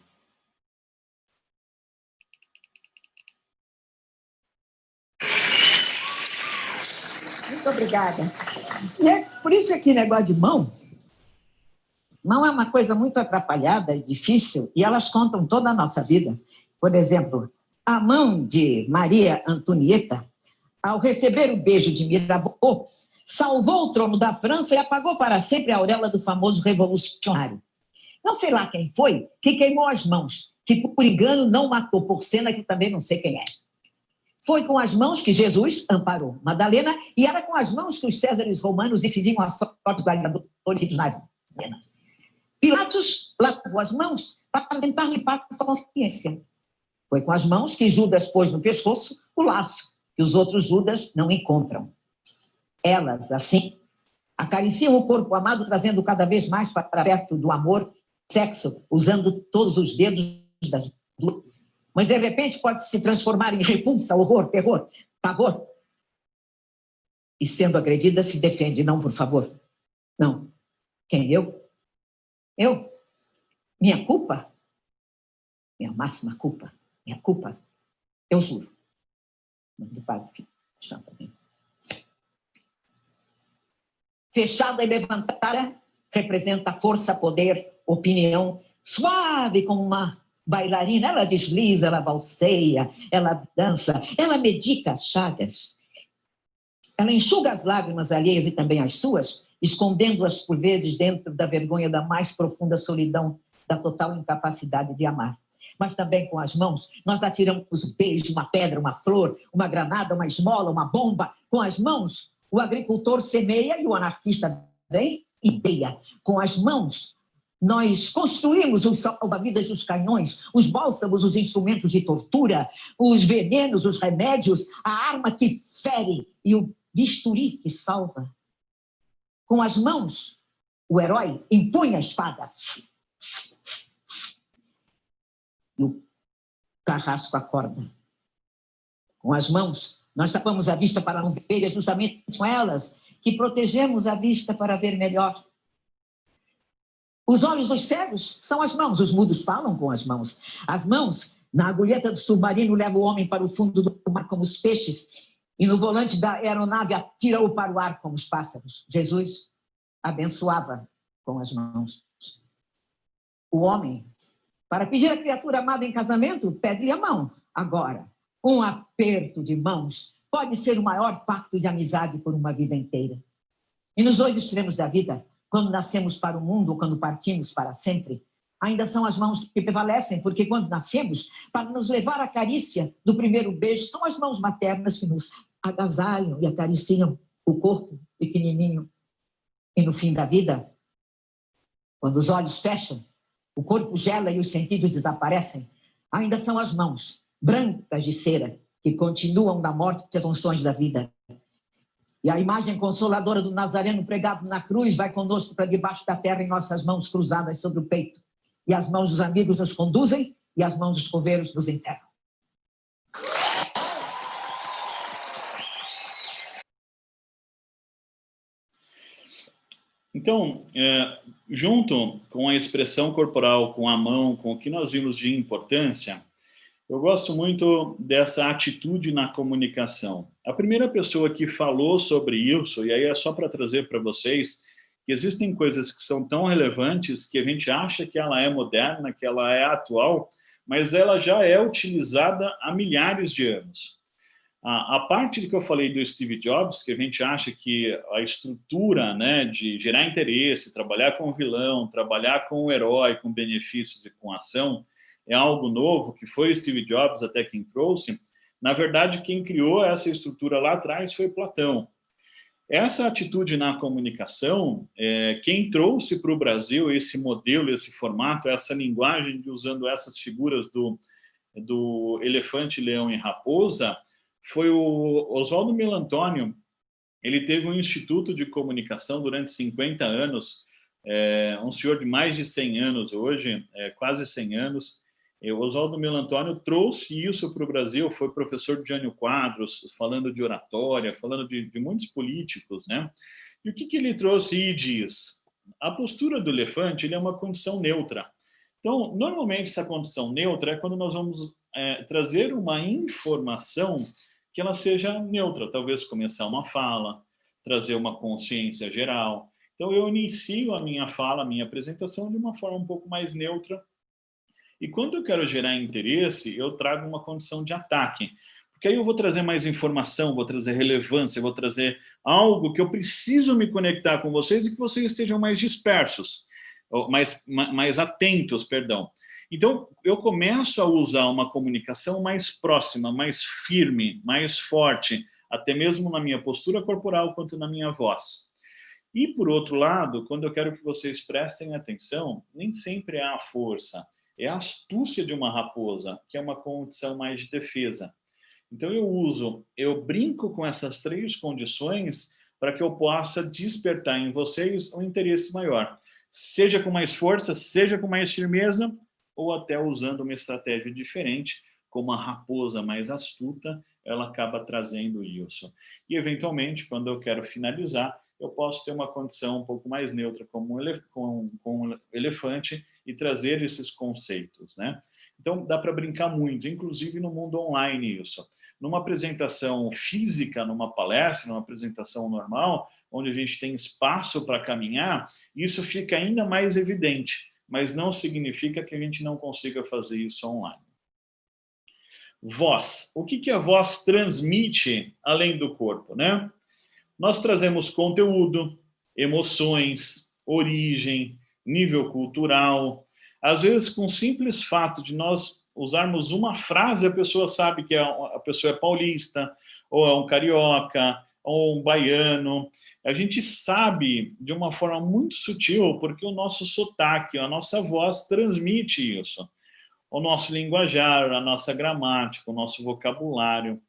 Muito obrigada. E é por isso que negócio de mão é uma coisa muito atrapalhada e difícil, e elas contam toda a nossa vida. Por exemplo, a mão de Maria Antonieta, ao receber o beijo de Mirabeau, salvou o trono da França e apagou para sempre a auréola do famoso revolucionário. Não sei lá quem foi que queimou as mãos, que por engano não matou Porcena, que também não sei quem é. Foi com as mãos que Jesus amparou Madalena, e era com as mãos que os césares romanos decidiam a sorte dos gladiadores e dos navegantes. Pilatos lavou as mãos para tentar limpar a sua consciência. Foi com as mãos que Judas pôs no pescoço o laço que os outros Judas não encontram. Elas, assim, acariciam o corpo amado, trazendo cada vez mais para perto do amor, sexo, usando todos os dedos das duas. Mas, de repente, pode se transformar em repulsa, horror, terror, pavor. E, sendo agredida, se defende. Não, por favor. Não. Quem? Eu? Eu? Minha culpa? Minha máxima culpa. Minha culpa. Eu juro. De pai, filho. Fechada e levantada, representa força, poder, opinião, suave como uma bailarina. Ela desliza, ela balseia, ela dança, ela medica as chagas. Ela enxuga as lágrimas alheias e também as suas, escondendo-as por vezes dentro da vergonha da mais profunda solidão, da total incapacidade de amar. Mas também com as mãos, nós atiramos um beijo, uma pedra, uma flor, uma granada, uma esmola, uma bomba. Com as mãos, o agricultor semeia e o anarquista vem e ideia. Com as mãos, nós construímos os salva-vidas, os canhões, os bálsamos, os instrumentos de tortura, os venenos, os remédios, a arma que fere e o bisturi que salva. Com as mãos, o herói empunha a espada. E o carrasco acorda. Com as mãos, nós tapamos a vista para não ver, e é justamente com elas que protegemos a vista para ver melhor. Os olhos dos cegos são as mãos, os mudos falam com as mãos. As mãos, na agulheta do submarino, levam o homem para o fundo do mar como os peixes, e no volante da aeronave atira-o para o ar como os pássaros. Jesus abençoava com as mãos. O homem, para pedir a criatura amada em casamento, pede-lhe a mão. Agora, um aperto de mãos pode ser o maior pacto de amizade por uma vida inteira. E nos dois extremos da vida, quando nascemos para o mundo ou quando partimos para sempre, ainda são as mãos que prevalecem, porque quando nascemos, para nos levar à carícia do primeiro beijo, são as mãos maternas que nos agasalham e acariciam o corpo pequenininho. E no fim da vida, quando os olhos fecham, o corpo gela e os sentidos desaparecem, ainda são as mãos, brancas de cera, que continuam da morte as funções da vida. E a imagem consoladora do Nazareno pregado na cruz vai conosco para debaixo da terra em nossas mãos cruzadas sobre o peito. E as mãos dos amigos nos conduzem e as mãos dos coveiros nos enterram. Então, junto com a expressão corporal, com a mão, com o que nós vimos de importância, eu gosto muito dessa atitude na comunicação. A primeira pessoa que falou sobre isso, e aí é só para trazer para vocês, que existem coisas que são tão relevantes que a gente acha que ela é moderna, que ela é atual, mas ela já é utilizada há milhares de anos. A parte de que eu falei do Steve Jobs, que a gente acha que a estrutura, né, de gerar interesse, trabalhar com o vilão, trabalhar com o herói, com benefícios e com ação, é algo novo, que foi o Steve Jobs até quem trouxe. Na verdade, quem criou essa estrutura lá atrás foi Platão. Essa atitude na comunicação, quem trouxe para o Brasil esse modelo, esse formato, essa linguagem, usando essas figuras do elefante, leão e raposa, foi o Oswaldo Melantônio. Ele teve um instituto de comunicação durante 50 anos, um senhor de mais de 100 anos hoje, quase 100 anos, O Oswaldo Melantônio trouxe isso para o Brasil, foi professor de Jânio Quadros, falando de oratória, falando de muitos políticos, né? E o que ele trouxe e diz? A postura do elefante ele é uma condição neutra. Então, normalmente, essa condição neutra é quando nós vamos trazer uma informação que ela seja neutra, talvez começar uma fala, trazer uma consciência geral. Então, eu inicio a minha fala, a minha apresentação de uma forma um pouco mais neutra. E quando eu quero gerar interesse, eu trago uma condição de ataque. Porque aí eu vou trazer mais informação, vou trazer relevância, vou trazer algo que eu preciso me conectar com vocês e que vocês estejam mais dispersos, mais atentos, perdão. Então, eu começo a usar uma comunicação mais próxima, mais firme, mais forte, até mesmo na minha postura corporal quanto na minha voz. E, por outro lado, quando eu quero que vocês prestem atenção, nem sempre é a força, é a astúcia de uma raposa, que é uma condição mais de defesa. Então, eu brinco com essas 3 condições para que eu possa despertar em vocês um interesse maior. Seja com mais força, seja com mais firmeza, ou até usando uma estratégia diferente, como a raposa mais astuta, ela acaba trazendo isso. E, eventualmente, quando eu quero finalizar, eu posso ter uma condição um pouco mais neutra, como um elefante, e trazer esses conceitos, né? Então, dá para brincar muito, inclusive no mundo online isso. Numa apresentação física, numa palestra, numa apresentação normal, onde a gente tem espaço para caminhar, isso fica ainda mais evidente, mas não significa que a gente não consiga fazer isso online. Voz. O que a voz transmite além do corpo, né? Nós trazemos conteúdo, emoções, origem, nível cultural. Às vezes, com o simples fato de nós usarmos uma frase, a pessoa sabe que a pessoa é paulista, ou é um carioca, ou um baiano. A gente sabe de uma forma muito sutil, porque o nosso sotaque, a nossa voz transmite isso. O nosso linguajar, a nossa gramática, o nosso vocabulário.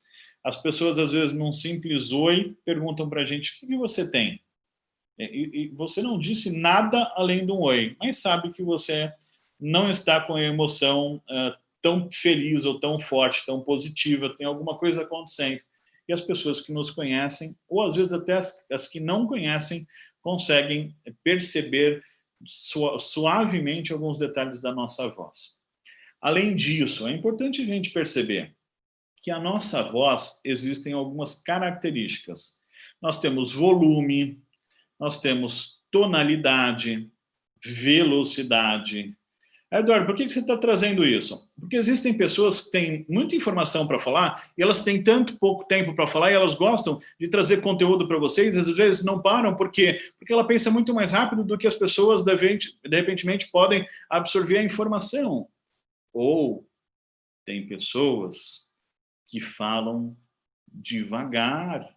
As pessoas, às vezes, num simples oi, perguntam para a gente, o que você tem? E você não disse nada além de um oi, mas sabe que você não está com a emoção tão feliz ou tão forte, tão positiva, tem alguma coisa acontecendo. E as pessoas que nos conhecem, ou às vezes até as que não conhecem, conseguem perceber suavemente alguns detalhes da nossa voz. Além disso, é importante a gente perceber que a nossa voz existem algumas características. Nós temos volume, nós temos tonalidade, velocidade. Eduardo, por que você está trazendo isso? Porque existem pessoas que têm muita informação para falar e elas têm tanto pouco tempo para falar e elas gostam de trazer conteúdo para vocês, às vezes não param, por quê? Porque ela pensa muito mais rápido do que as pessoas, de repente, podem absorver a informação. Ou tem pessoas que falam devagar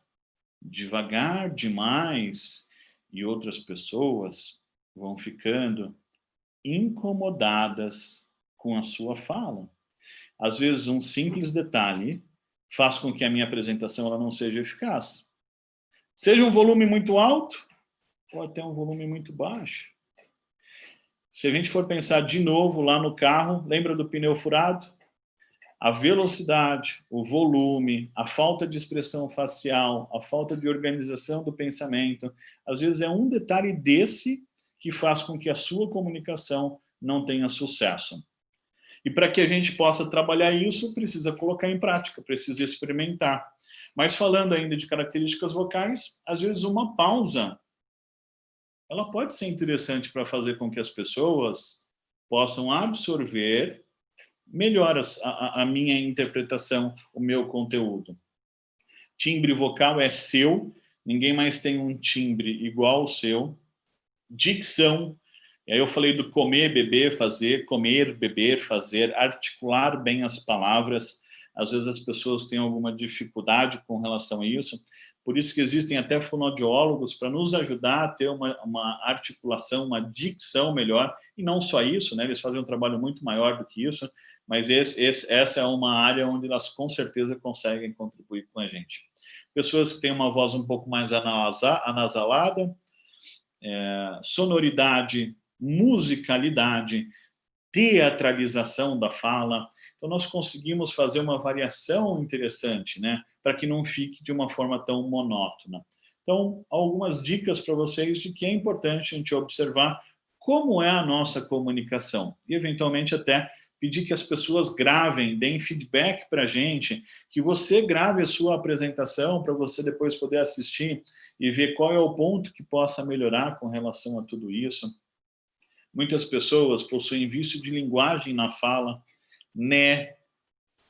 demais, e outras pessoas vão ficando incomodadas com a sua fala. Às vezes, um simples detalhe faz com que a minha apresentação ela não seja eficaz. Seja um volume muito alto ou até um volume muito baixo. Se a gente for pensar de novo lá no carro, lembra do pneu furado? A velocidade, o volume, a falta de expressão facial, a falta de organização do pensamento, às vezes é um detalhe desse que faz com que a sua comunicação não tenha sucesso. E para que a gente possa trabalhar isso, precisa colocar em prática, precisa experimentar. Mas falando ainda de características vocais, às vezes uma pausa, ela pode ser interessante para fazer com que as pessoas possam absorver melhor a minha interpretação, o meu conteúdo. Timbre vocal é seu, ninguém mais tem um timbre igual ao seu. Dicção, e aí eu falei do comer, beber, fazer, comer, beber, fazer, articular bem as palavras. Às vezes as pessoas têm alguma dificuldade com relação a isso, por isso que existem até fonoaudiólogos para nos ajudar a ter uma articulação, uma dicção melhor, e não só isso, né? Eles fazem um trabalho muito maior do que isso, mas essa é uma área onde elas com certeza conseguem contribuir com a gente. Pessoas que têm uma voz um pouco mais anasalada, sonoridade, musicalidade. teatralização da fala. Então, nós conseguimos fazer uma variação interessante, né? Para que não fique de uma forma tão monótona. Então, algumas dicas para vocês de que é importante a gente observar como é a nossa comunicação. E, eventualmente, até pedir que as pessoas gravem, deem feedback para a gente, que você grave a sua apresentação para você depois poder assistir e ver qual é o ponto que possa melhorar com relação a tudo isso. Muitas pessoas possuem vício de linguagem na fala, né,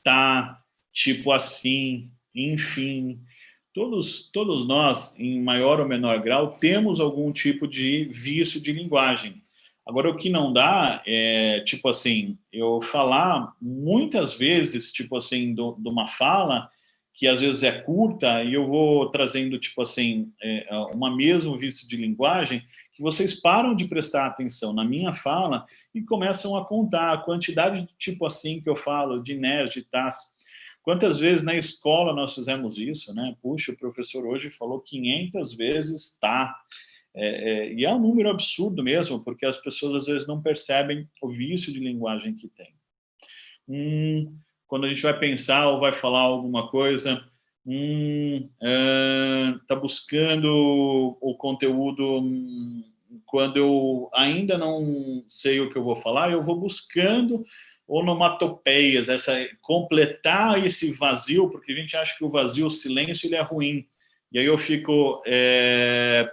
tá, tipo assim, enfim. Todos nós, em maior ou menor grau, temos algum tipo de vício de linguagem. Agora, o que não dá é, tipo assim, eu falar muitas vezes, tipo assim, de uma fala que às vezes é curta e eu vou trazendo, tipo assim, uma mesmo vício de linguagem que vocês param de prestar atenção na minha fala e começam a contar a quantidade de tipo assim que eu falo, de nés, de tas. Quantas vezes na escola nós fizemos isso, né? Puxa, o professor hoje falou 500 vezes tá. E é um número absurdo mesmo, porque as pessoas às vezes não percebem o vício de linguagem que tem. Quando a gente vai pensar ou vai falar alguma coisa, tá buscando o conteúdo, quando eu ainda não sei o que eu vou falar, eu vou buscando onomatopeias, completar esse vazio, porque a gente acha que o vazio, o silêncio, ele é ruim. E aí eu fico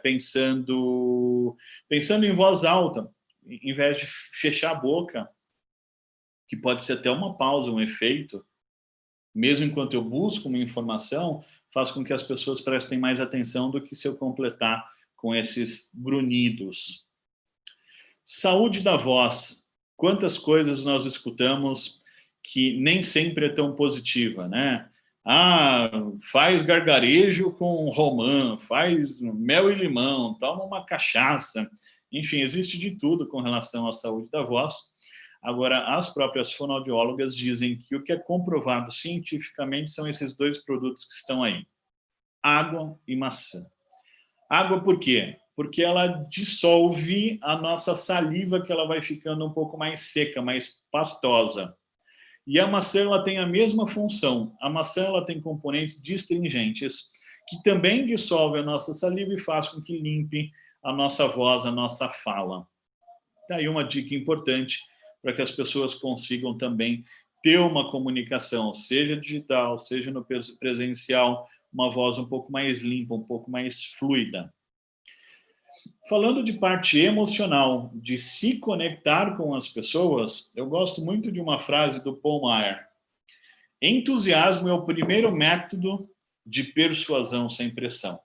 pensando em voz alta, em vez de fechar a boca, que pode ser até uma pausa, um efeito, mesmo enquanto eu busco uma informação, faz com que as pessoas prestem mais atenção do que se eu completar com esses grunhidos. Saúde da voz. Quantas coisas nós escutamos que nem sempre é tão positiva, né? Faz gargarejo com romã, faz mel e limão, toma uma cachaça. Enfim, existe de tudo com relação à saúde da voz. Agora, as próprias fonoaudiólogas dizem que o que é comprovado cientificamente são esses dois produtos que estão aí, água e maçã. Água por quê? Porque ela dissolve a nossa saliva, que ela vai ficando um pouco mais seca, mais pastosa. E a maçã ela tem a mesma função. A maçã ela tem componentes distringentes, que também dissolvem a nossa saliva e faz com que limpe a nossa voz, a nossa fala. Daí uma dica importante para que as pessoas consigam também ter uma comunicação, seja digital, seja no presencial, uma voz um pouco mais limpa, um pouco mais fluida. Falando de parte emocional, de se conectar com as pessoas, eu gosto muito de uma frase do Paul Meyer. Entusiasmo é o primeiro método de persuasão sem pressão.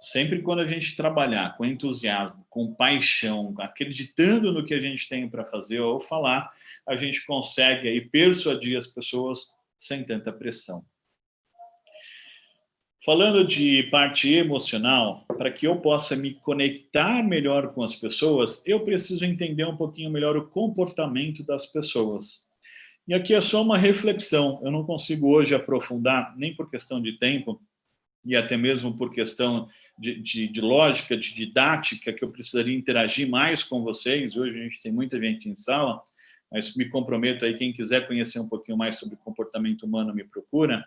Sempre quando a gente trabalhar com entusiasmo, com paixão, acreditando no que a gente tem para fazer ou falar, a gente consegue aí persuadir as pessoas sem tanta pressão. Falando de parte emocional, para que eu possa me conectar melhor com as pessoas, eu preciso entender um pouquinho melhor o comportamento das pessoas. E aqui é só uma reflexão, eu não consigo hoje aprofundar, nem por questão de tempo, e até mesmo por questão de lógica, de didática, que eu precisaria interagir mais com vocês. Hoje a gente tem muita gente em sala, mas me comprometo aí, quem quiser conhecer um pouquinho mais sobre comportamento humano, me procura.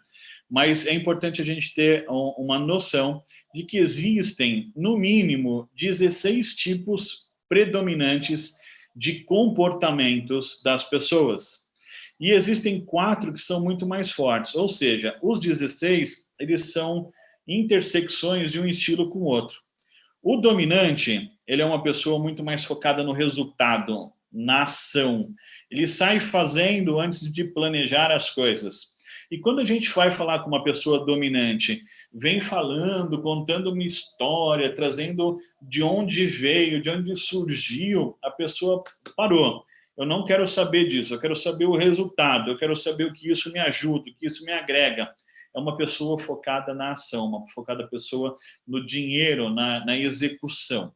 Mas é importante a gente ter uma noção de que existem, no mínimo, 16 tipos predominantes de comportamentos das pessoas. E existem 4 que são muito mais fortes, ou seja, os 16, eles são intersecções de um estilo com o outro. O dominante, ele é uma pessoa muito mais focada no resultado, na ação. Ele sai fazendo antes de planejar as coisas. E quando a gente vai falar com uma pessoa dominante, vem falando, contando uma história, trazendo de onde veio, de onde surgiu, a pessoa parou. Eu não quero saber disso, eu quero saber o resultado, eu quero saber o que isso me ajuda, o que isso me agrega. É uma pessoa focada na ação, uma focada pessoa no dinheiro, na execução.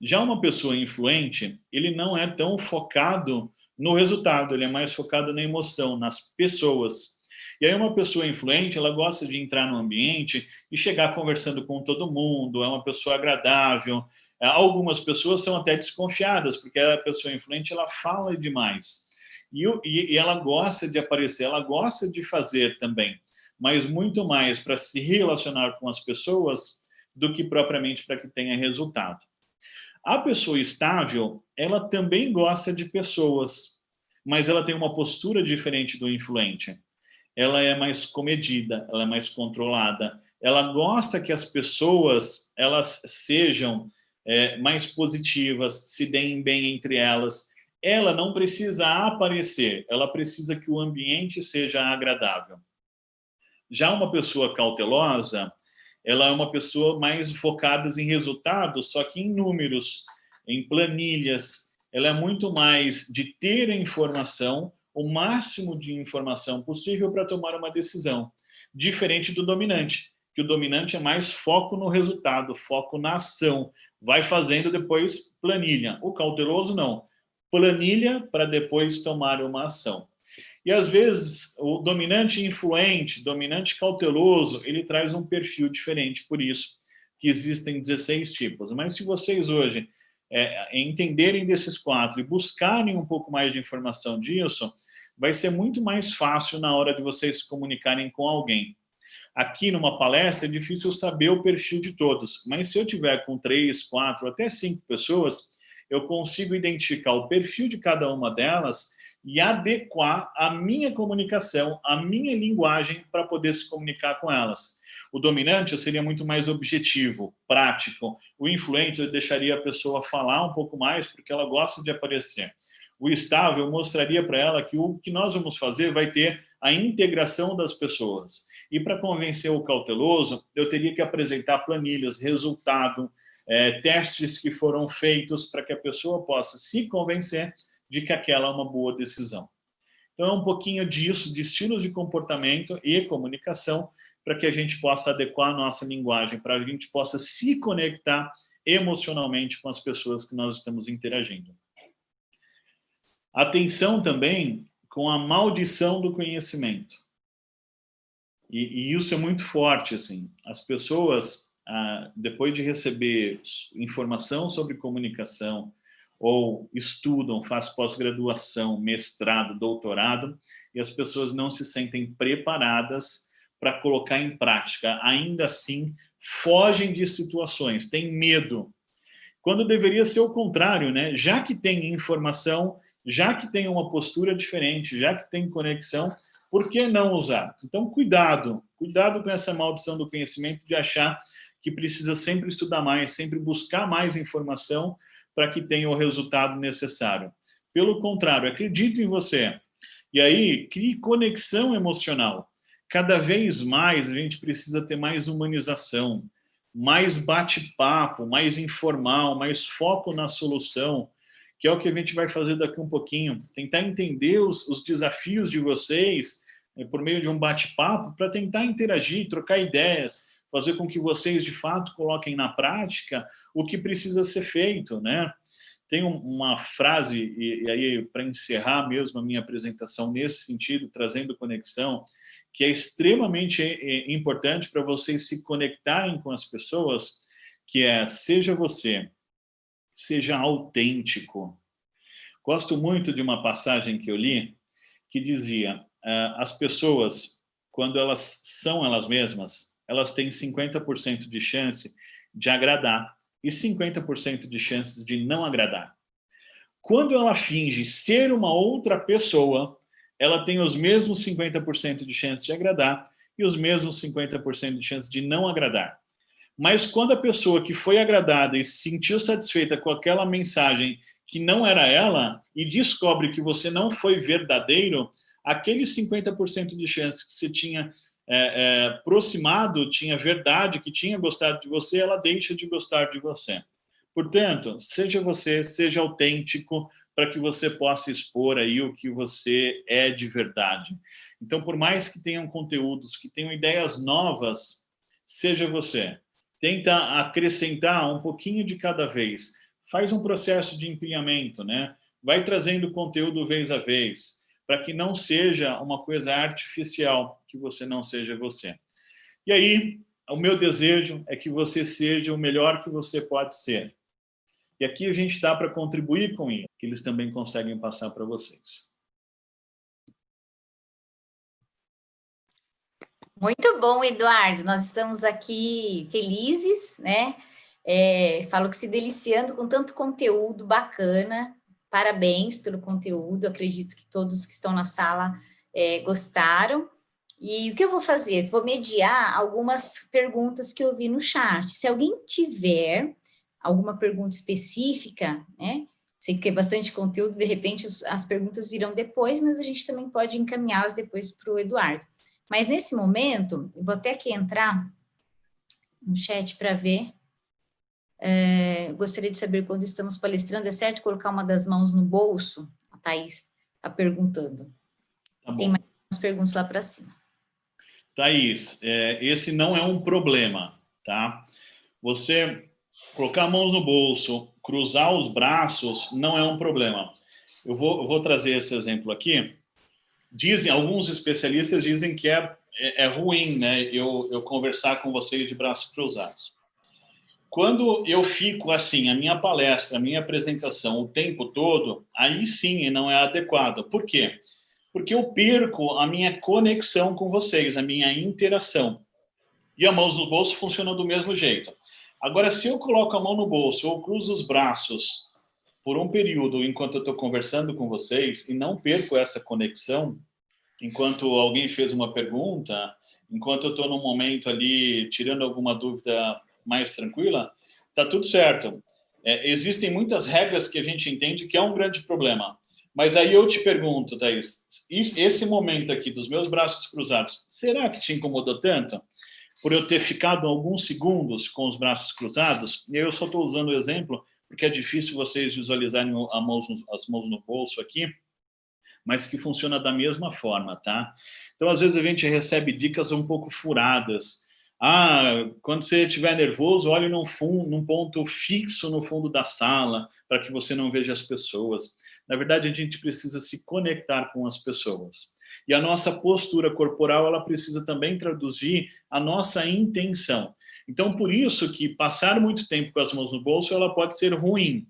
Já uma pessoa influente, ele não é tão focado no resultado, ele é mais focado na emoção, nas pessoas. E aí uma pessoa influente, ela gosta de entrar no ambiente e chegar conversando com todo mundo, é uma pessoa agradável, Algumas pessoas são até desconfiadas, porque a pessoa influente ela fala demais. E ela gosta de aparecer, ela gosta de fazer também, mas muito mais para se relacionar com as pessoas do que propriamente para que tenha resultado. A pessoa estável, ela também gosta de pessoas, mas ela tem uma postura diferente do influente. Ela é mais comedida, ela é mais controlada, ela gosta que as pessoas elas sejam mais positivas, se deem bem entre elas. Ela não precisa aparecer, ela precisa que o ambiente seja agradável. Já uma pessoa cautelosa, ela é uma pessoa mais focada em resultados, só que em números, em planilhas. Ela é muito mais de ter a informação, o máximo de informação possível para tomar uma decisão. Diferente do dominante, que o dominante é mais foco no resultado, foco na ação. Vai fazendo depois planilha. O cauteloso não. Planilha para depois tomar uma ação. E às vezes o dominante influente, dominante cauteloso, ele traz um perfil diferente, por isso que existem 16 tipos. Mas se vocês hoje entenderem desses 4 e buscarem um pouco mais de informação disso, vai ser muito mais fácil na hora de vocês se comunicarem com alguém. Aqui numa palestra é difícil saber o perfil de todos, mas se eu tiver com 3, 4, até 5 pessoas, eu consigo identificar o perfil de cada uma delas e adequar a minha comunicação, a minha linguagem para poder se comunicar com elas. O dominante eu seria muito mais objetivo, prático. O influente eu deixaria a pessoa falar um pouco mais porque ela gosta de aparecer. O estável eu mostraria para ela que o que nós vamos fazer vai ter a integração das pessoas. E para convencer o cauteloso, eu teria que apresentar planilhas, resultado, testes que foram feitos para que a pessoa possa se convencer de que aquela é uma boa decisão. Então, é um pouquinho disso, de estilos de comportamento e comunicação, para que a gente possa adequar a nossa linguagem, para que a gente possa se conectar emocionalmente com as pessoas que nós estamos interagindo. Atenção também com a maldição do conhecimento. E isso é muito forte, assim. As pessoas, depois de receber informação sobre comunicação, ou estudam, fazem pós-graduação, mestrado, doutorado, e as pessoas não se sentem preparadas para colocar em prática. Ainda assim, fogem de situações, têm medo. Quando deveria ser o contrário, né? Já que tem informação, já que tem uma postura diferente, já que tem conexão, por que não usar? Então, cuidado com essa maldição do conhecimento de achar que precisa sempre estudar mais, sempre buscar mais informação para que tenha o resultado necessário. Pelo contrário, acredite em você. E aí, crie conexão emocional. Cada vez mais a gente precisa ter mais humanização, mais bate-papo, mais informal, mais foco na solução, que é o que a gente vai fazer daqui um pouquinho. Tentar entender os desafios de vocês por meio de um bate-papo para tentar interagir, trocar ideias, fazer com que vocês, de fato, coloquem na prática o que precisa ser feito, né? Tem uma frase, e aí para encerrar mesmo a minha apresentação nesse sentido, trazendo conexão, que é extremamente importante para vocês se conectarem com as pessoas, que é: seja você, seja autêntico. Gosto muito de uma passagem que eu li, que dizia, as pessoas, quando elas são elas mesmas, elas têm 50% de chance de agradar e 50% de chances de não agradar. Quando ela finge ser uma outra pessoa, ela tem os mesmos 50% de chance de agradar e os mesmos 50% de chance de não agradar. Mas quando a pessoa que foi agradada e se sentiu satisfeita com aquela mensagem que não era ela e descobre que você não foi verdadeiro, aqueles 50% de chance que você tinha aproximado, tinha verdade, que tinha gostado de você, ela deixa de gostar de você. Portanto, seja você, seja autêntico, para que você possa expor aí o que você é de verdade. Então, por mais que tenham conteúdos, que tenham ideias novas, seja você. Tenta acrescentar um pouquinho de cada vez. Faz um processo de empenhamento, né? Vai trazendo conteúdo vez a vez, para que não seja uma coisa artificial, que você não seja você. E aí, o meu desejo é que você seja o melhor que você pode ser. E aqui a gente dá para contribuir com isso, que eles também conseguem passar para vocês. Muito bom, Eduardo. Nós estamos aqui felizes, né? Falo que se deliciando com tanto conteúdo bacana. Parabéns pelo conteúdo. Acredito que todos que estão na sala gostaram. E o que eu vou fazer? Vou mediar algumas perguntas que eu vi no chat. Se alguém tiver alguma pergunta específica, né? Sei que é bastante conteúdo, de repente as perguntas virão depois, mas a gente também pode encaminhá-las depois para o Eduardo. Mas nesse momento, eu vou até aqui entrar no chat para ver. Gostaria de saber quando estamos palestrando, é certo colocar uma das mãos no bolso? A Thaís está perguntando. Tá bom. Tem mais umas perguntas lá para cima. Thaís, esse não é um problema, tá? Você colocar mãos no bolso, cruzar os braços, não é um problema. Eu vou trazer esse exemplo aqui. Alguns especialistas dizem que é ruim, né, eu conversar com vocês de braços cruzados. Quando eu fico assim, a minha palestra, a minha apresentação, o tempo todo, aí sim não é adequado. Por quê? Porque eu perco a minha conexão com vocês, a minha interação. E a mão no bolso funciona do mesmo jeito. Agora, se eu coloco a mão no bolso ou cruzo os braços por um período enquanto eu estou conversando com vocês e não perco essa conexão, enquanto alguém fez uma pergunta, enquanto eu estou num momento ali tirando alguma dúvida mais tranquila, tá tudo certo. Existem muitas regras que a gente entende que é um grande problema. Mas aí eu te pergunto, Thaís, esse momento aqui dos meus braços cruzados, será que te incomodou tanto? Por eu ter ficado alguns segundos com os braços cruzados? Eu só estou usando o exemplo porque é difícil vocês visualizarem as mãos no bolso aqui, mas que funciona da mesma forma, tá? Então, às vezes, a gente recebe dicas um pouco furadas. Quando você estiver nervoso, olhe num ponto fixo no fundo da sala, para que você não veja as pessoas. Na verdade, a gente precisa se conectar com as pessoas. E a nossa postura corporal, ela precisa também traduzir a nossa intenção. Então, por isso que passar muito tempo com as mãos no bolso, ela pode ser ruim.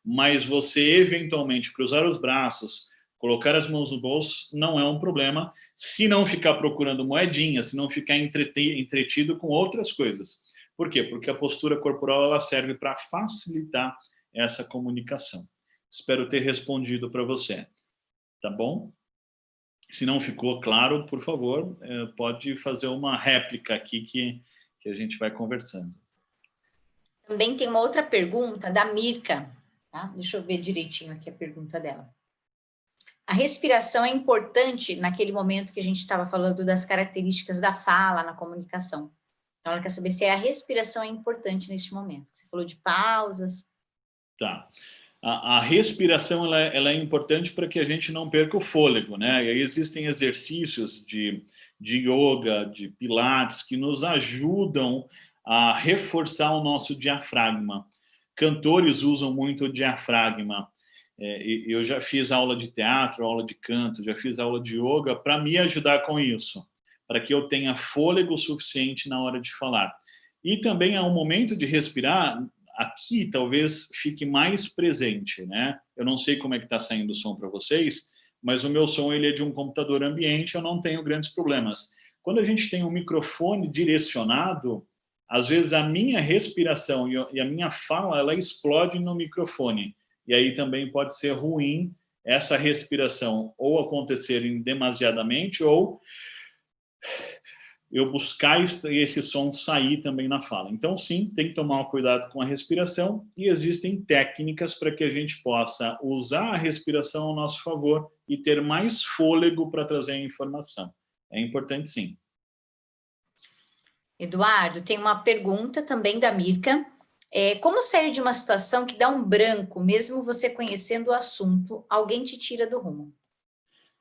Mas você, eventualmente, cruzar os braços, colocar as mãos no bolso, não é um problema, se não ficar procurando moedinha, se não ficar entretido com outras coisas. Por quê? Porque a postura corporal ela serve para facilitar essa comunicação. Espero ter respondido para você. Tá bom? Se não ficou claro, por favor, pode fazer uma réplica aqui que a gente vai conversando. Também tem uma outra pergunta da Mirka. Tá? Deixa eu ver direitinho aqui a pergunta dela. A respiração é importante naquele momento que a gente estava falando das características da fala na comunicação. Então, ela quer saber se a respiração é importante neste momento. Você falou de pausas. Tá. A respiração ela é importante para que a gente não perca o fôlego, né? E aí existem exercícios de yoga, de pilates, que nos ajudam a reforçar o nosso diafragma. Cantores usam muito o diafragma. Eu já fiz aula de teatro, aula de canto, já fiz aula de yoga para me ajudar com isso, para que eu tenha fôlego suficiente na hora de falar. E também há um momento de respirar, aqui talvez fique mais presente, né? Eu não sei como é que está saindo o som para vocês, mas o meu som ele é de um computador ambiente, eu não tenho grandes problemas. Quando a gente tem um microfone direcionado, às vezes a minha respiração e a minha fala, ela explode no microfone. E aí também pode ser ruim essa respiração ou acontecer demasiadamente ou eu buscar esse som sair também na fala. Então, sim, tem que tomar cuidado com a respiração e existem técnicas para que a gente possa usar a respiração ao nosso favor e ter mais fôlego para trazer a informação. É importante, sim. Eduardo, tem uma pergunta também da Mirka. Como sair de uma situação que dá um branco, mesmo você conhecendo o assunto, alguém te tira do rumo?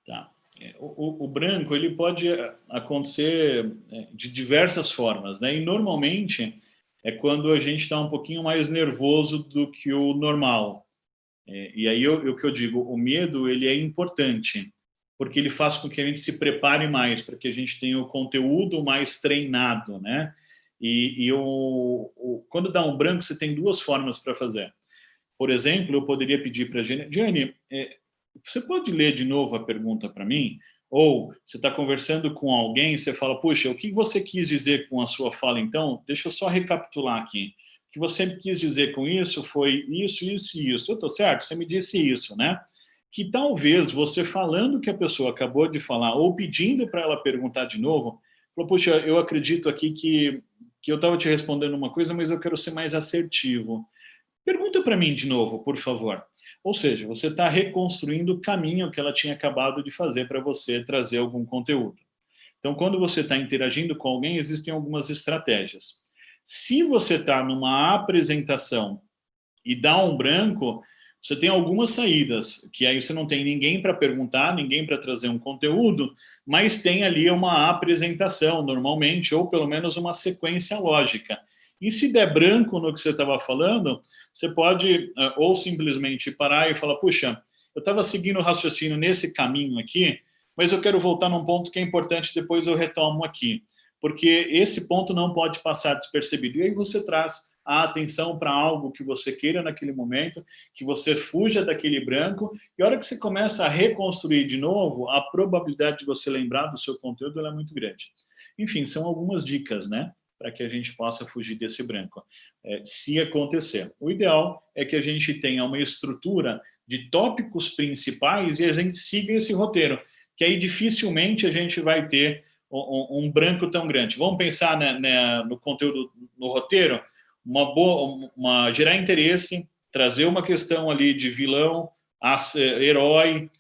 Tá. O branco ele pode acontecer de diversas formas, né? E normalmente é quando a gente está um pouquinho mais nervoso do que o normal. E aí o que eu digo, o medo ele é importante, porque ele faz com que a gente se prepare mais, para que a gente tenha o conteúdo mais treinado, né? Quando dá um branco, você tem duas formas para fazer. Por exemplo, eu poderia pedir para a Jane, você pode ler de novo a pergunta para mim? Ou você está conversando com alguém, você fala, puxa, o que você quis dizer com a sua fala, então? Deixa eu só recapitular aqui. O que você quis dizer com isso foi isso, isso e isso. Eu estou certo? Você me disse isso, né? Que talvez você falando o que a pessoa acabou de falar, ou pedindo para ela perguntar de novo, falou, puxa, eu acredito aqui que eu estava te respondendo uma coisa, mas eu quero ser mais assertivo. Pergunta para mim de novo, por favor. Ou seja, você está reconstruindo o caminho que ela tinha acabado de fazer para você trazer algum conteúdo. Então, quando você está interagindo com alguém, existem algumas estratégias. Se você está numa apresentação e dá um branco, você tem algumas saídas, que aí você não tem ninguém para perguntar, ninguém para trazer um conteúdo, mas tem ali uma apresentação, normalmente, ou pelo menos uma sequência lógica. E se der branco no que você estava falando, você pode ou simplesmente parar e falar, puxa, eu estava seguindo o raciocínio nesse caminho aqui, mas eu quero voltar num ponto que é importante, depois eu retomo aqui. Porque esse ponto não pode passar despercebido. E aí você traz a atenção para algo que você queira naquele momento, que você fuja daquele branco, e a hora que você começa a reconstruir de novo, a probabilidade de você lembrar do seu conteúdo ela é muito grande. Enfim, são algumas dicas, né? Para que a gente possa fugir desse branco, se acontecer. O ideal é que a gente tenha uma estrutura de tópicos principais e a gente siga esse roteiro, que aí dificilmente a gente vai ter um branco tão grande. Vamos pensar no conteúdo, no roteiro, gerar interesse, trazer uma questão ali de vilão, herói.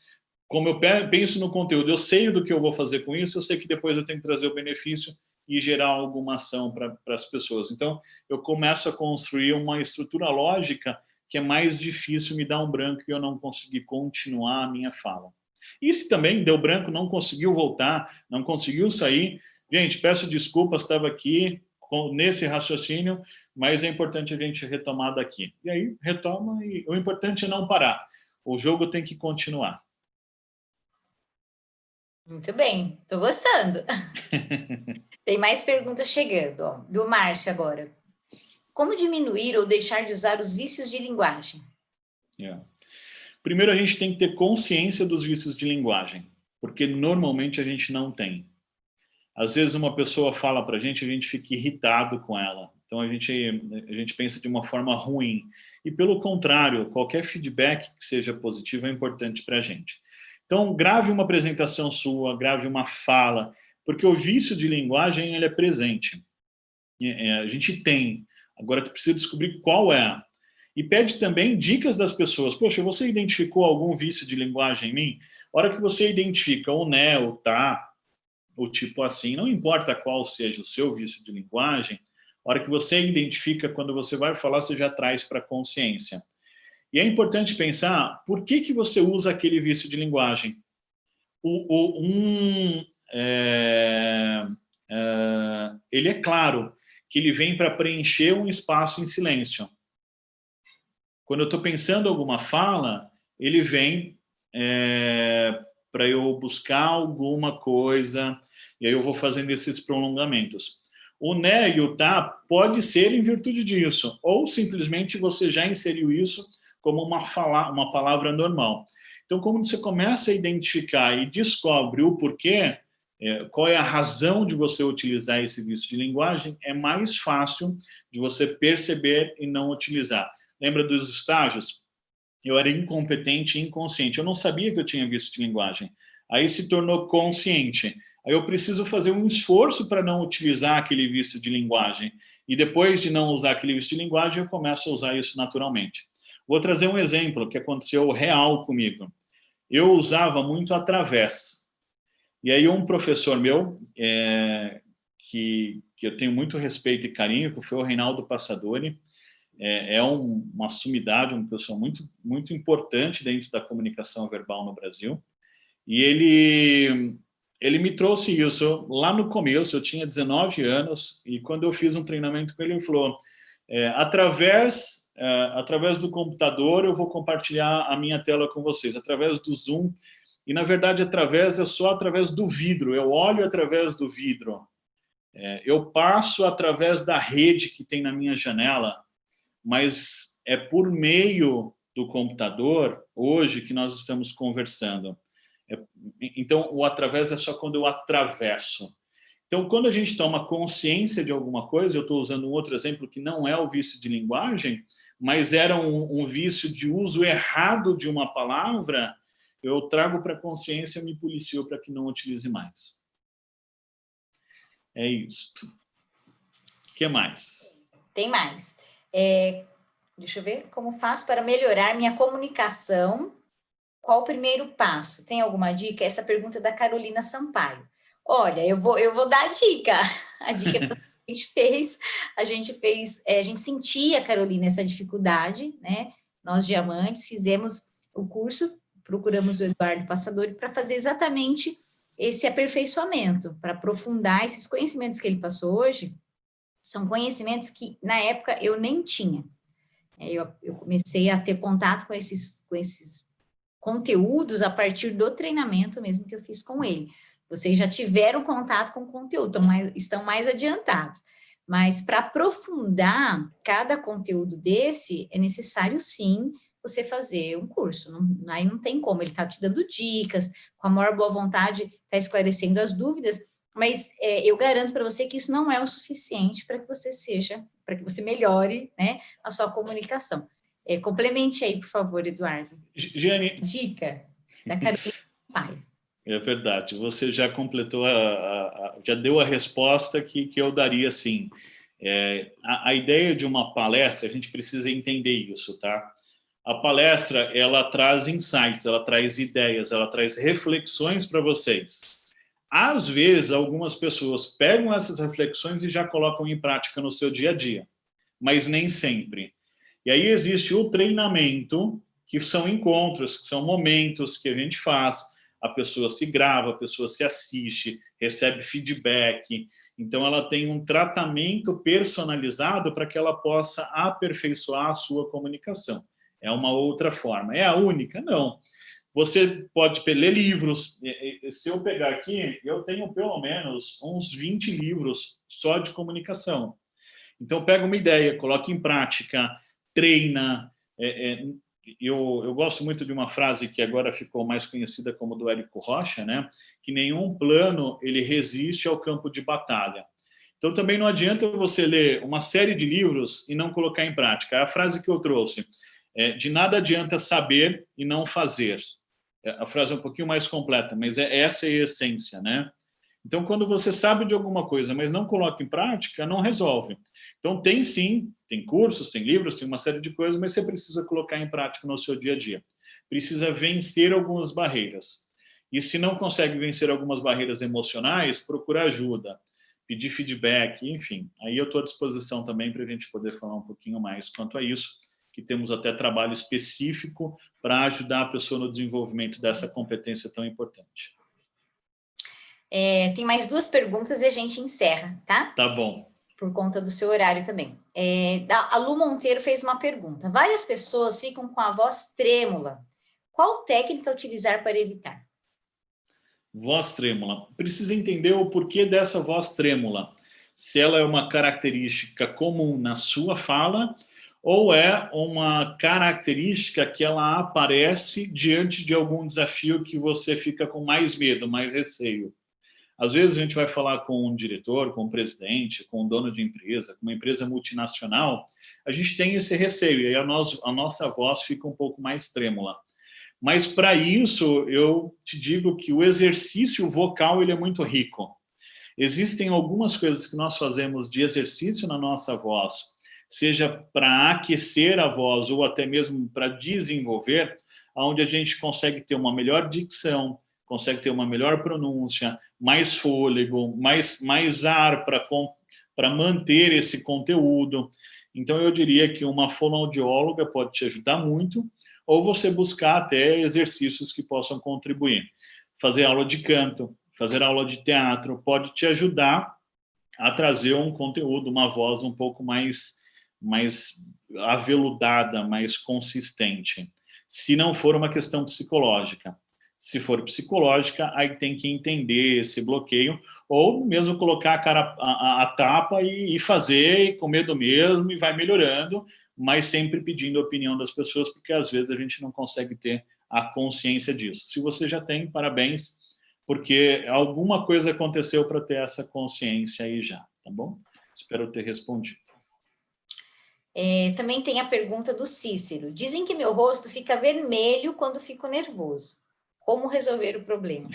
Como eu penso no conteúdo, eu sei do que eu vou fazer com isso, eu sei que depois eu tenho que trazer o benefício e gerar alguma ação para as pessoas. Então, eu começo a construir uma estrutura lógica que é mais difícil me dar um branco e eu não conseguir continuar a minha fala. E se também deu branco, não conseguiu voltar, não conseguiu sair, gente, peço desculpas, estava aqui nesse raciocínio, mas é importante a gente retomar daqui. E aí, retoma, e o importante é não parar. O jogo tem que continuar. Muito bem, estou gostando. Tem mais perguntas chegando, ó, do Márcio agora. Como diminuir ou deixar de usar os vícios de linguagem? Primeiro, a gente tem que ter consciência dos vícios de linguagem, porque normalmente a gente não tem. Às vezes uma pessoa fala para a gente fica irritado com ela. Então a gente pensa de uma forma ruim. E pelo contrário, qualquer feedback que seja positivo é importante para a gente. Então grave uma apresentação sua, grave uma fala, porque o vício de linguagem ele é presente. A gente tem. Agora tu precisa descobrir qual é. E pede também dicas das pessoas. Poxa, você identificou algum vício de linguagem em mim? A hora que você identifica o né, o tá, o tipo assim, não importa qual seja o seu vício de linguagem, a hora que você identifica, quando você vai falar, você já traz para a consciência. E é importante pensar por que você usa aquele vício de linguagem. Ele é claro que ele vem para preencher um espaço em silêncio. Quando eu estou pensando alguma fala, ele vem para eu buscar alguma coisa, e aí eu vou fazendo esses prolongamentos. O né e o tá pode ser em virtude disso, ou simplesmente você já inseriu isso como uma palavra normal. Então, como você começa a identificar e descobre o porquê, qual é a razão de você utilizar esse vício de linguagem, é mais fácil de você perceber e não utilizar. Lembra dos estágios? Eu era incompetente e inconsciente. Eu não sabia que eu tinha vício de linguagem. Aí se tornou consciente. Aí eu preciso fazer um esforço para não utilizar aquele vício de linguagem. E depois de não usar aquele vício de linguagem, eu começo a usar isso naturalmente. Vou trazer um exemplo que aconteceu real comigo. Eu usava muito através. E aí um professor meu, que eu tenho muito respeito e carinho, que foi o Reinaldo Passadori, uma sumidade, uma pessoa muito, muito importante dentro da comunicação verbal no Brasil. E ele me trouxe isso lá no começo, eu tinha 19 anos, e quando eu fiz um treinamento com ele, ele falou, através do computador eu vou compartilhar a minha tela com vocês, através do Zoom, e na verdade é só através do vidro, eu olho através do vidro, eu passo através da rede que tem na minha janela, mas é por meio do computador, hoje, que nós estamos conversando. Então, o através é só quando eu atravesso. Então, quando a gente toma consciência de alguma coisa, eu estou usando um outro exemplo que não é o vício de linguagem, mas era um vício de uso errado de uma palavra, eu trago para a consciência e me policio para que não utilize mais. É isso. O que mais? Tem mais. Deixa eu ver como faço para melhorar minha comunicação. Qual o primeiro passo? Tem alguma dica? Essa pergunta é da Carolina Sampaio. Olha, eu vou dar a dica. A dica é a gente sentia, Carolina, essa dificuldade, né? Nós, diamantes, fizemos o curso, procuramos o Eduardo Passadori para fazer exatamente esse aperfeiçoamento, para aprofundar esses conhecimentos que ele passou hoje. São conhecimentos que, na época, eu nem tinha. Eu comecei a ter contato com esses conteúdos a partir do treinamento mesmo que eu fiz com ele. Vocês já tiveram contato com o conteúdo, estão mais adiantados. Mas para aprofundar cada conteúdo desse, é necessário, sim, você fazer um curso. Aí não tem como, ele está te dando dicas, com a maior boa vontade, está esclarecendo as dúvidas, mas eu garanto para você que isso não é o suficiente para que você melhore, né, a sua comunicação. Complemente aí, por favor, Eduardo. Giane. Dica da Carolina Pai. É verdade, você já completou, já deu a resposta que eu daria, sim. A ideia de uma palestra, a gente precisa entender isso, tá? A palestra, ela traz insights, ela traz ideias, ela traz reflexões para vocês. Às vezes, algumas pessoas pegam essas reflexões e já colocam em prática no seu dia a dia, mas nem sempre. E aí existe o treinamento, que são encontros, que são momentos que a gente faz, a pessoa se grava, a pessoa se assiste, recebe feedback, então ela tem um tratamento personalizado para que ela possa aperfeiçoar a sua comunicação. É uma outra forma. É a única? Não. Você pode ler livros. Se eu pegar aqui, eu tenho pelo menos uns 20 livros só de comunicação. Então, pega uma ideia, coloca em prática, treina. Eu gosto muito de uma frase que agora ficou mais conhecida como do Érico Rocha, né? Que nenhum plano ele resiste ao campo de batalha. Então, também não adianta você ler uma série de livros e não colocar em prática. É a frase que eu trouxe. De nada adianta saber e não fazer. A frase é um pouquinho mais completa, mas essa é a essência, né? Então, quando você sabe de alguma coisa, mas não coloca em prática, não resolve. Então, tem sim, tem cursos, tem livros, tem uma série de coisas, mas você precisa colocar em prática no seu dia a dia. Precisa vencer algumas barreiras. E se não consegue vencer algumas barreiras emocionais, procura ajuda, pedir feedback, enfim. Aí eu estou à disposição também para a gente poder falar um pouquinho mais quanto a isso, que temos até trabalho específico para ajudar a pessoa no desenvolvimento dessa competência tão importante. Tem mais 2 perguntas e a gente encerra, tá? Tá bom. Por conta do seu horário também. A Lu Monteiro fez uma pergunta. Várias pessoas ficam com a voz trêmula. Qual técnica utilizar para evitar? Voz trêmula. Precisa entender o porquê dessa voz trêmula. Se ela é uma característica comum na sua fala ou é uma característica que ela aparece diante de algum desafio que você fica com mais medo, mais receio. Às vezes a gente vai falar com um diretor, com um presidente, com um dono de empresa, com uma empresa multinacional, a gente tem esse receio, e aí a nossa voz fica um pouco mais trêmula. Mas para isso, eu te digo que o exercício vocal ele é muito rico. Existem algumas coisas que nós fazemos de exercício na nossa voz, seja para aquecer a voz ou até mesmo para desenvolver, onde a gente consegue ter uma melhor dicção, consegue ter uma melhor pronúncia, mais fôlego, mais ar para manter esse conteúdo. Então, eu diria que uma fonoaudióloga pode te ajudar muito, ou você buscar até exercícios que possam contribuir. Fazer aula de canto, fazer aula de teatro, pode te ajudar a trazer um conteúdo, uma voz um pouco mais aveludada, mais consistente. Se não for uma questão psicológica. Se for psicológica, aí tem que entender esse bloqueio, ou mesmo colocar a tapa e fazer com medo mesmo, e vai melhorando, mas sempre pedindo a opinião das pessoas, porque às vezes a gente não consegue ter a consciência disso. Se você já tem, parabéns, porque alguma coisa aconteceu para ter essa consciência aí já, tá bom? Espero ter respondido. Também tem a pergunta do Cícero. Dizem que meu rosto fica vermelho quando fico nervoso. Como resolver o problema?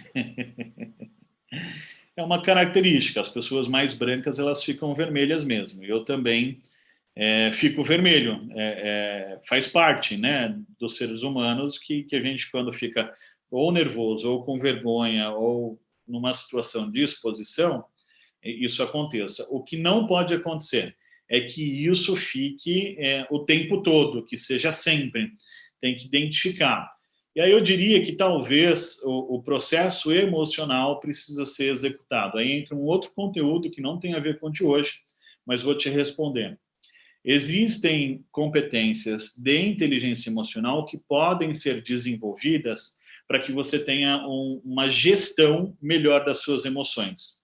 É uma característica. As pessoas mais brancas, elas ficam vermelhas mesmo. Eu também fico vermelho. Faz parte, né, dos seres humanos que a gente, quando fica ou nervoso, ou com vergonha, ou numa situação de exposição, isso aconteça. O que não pode acontecer é que isso fique o tempo todo, que seja sempre. Tem que identificar. E aí eu diria que talvez o processo emocional precisa ser executado. Aí entra um outro conteúdo que não tem a ver com o de hoje, mas vou te responder. Existem competências de inteligência emocional que podem ser desenvolvidas para que você tenha uma gestão melhor das suas emoções.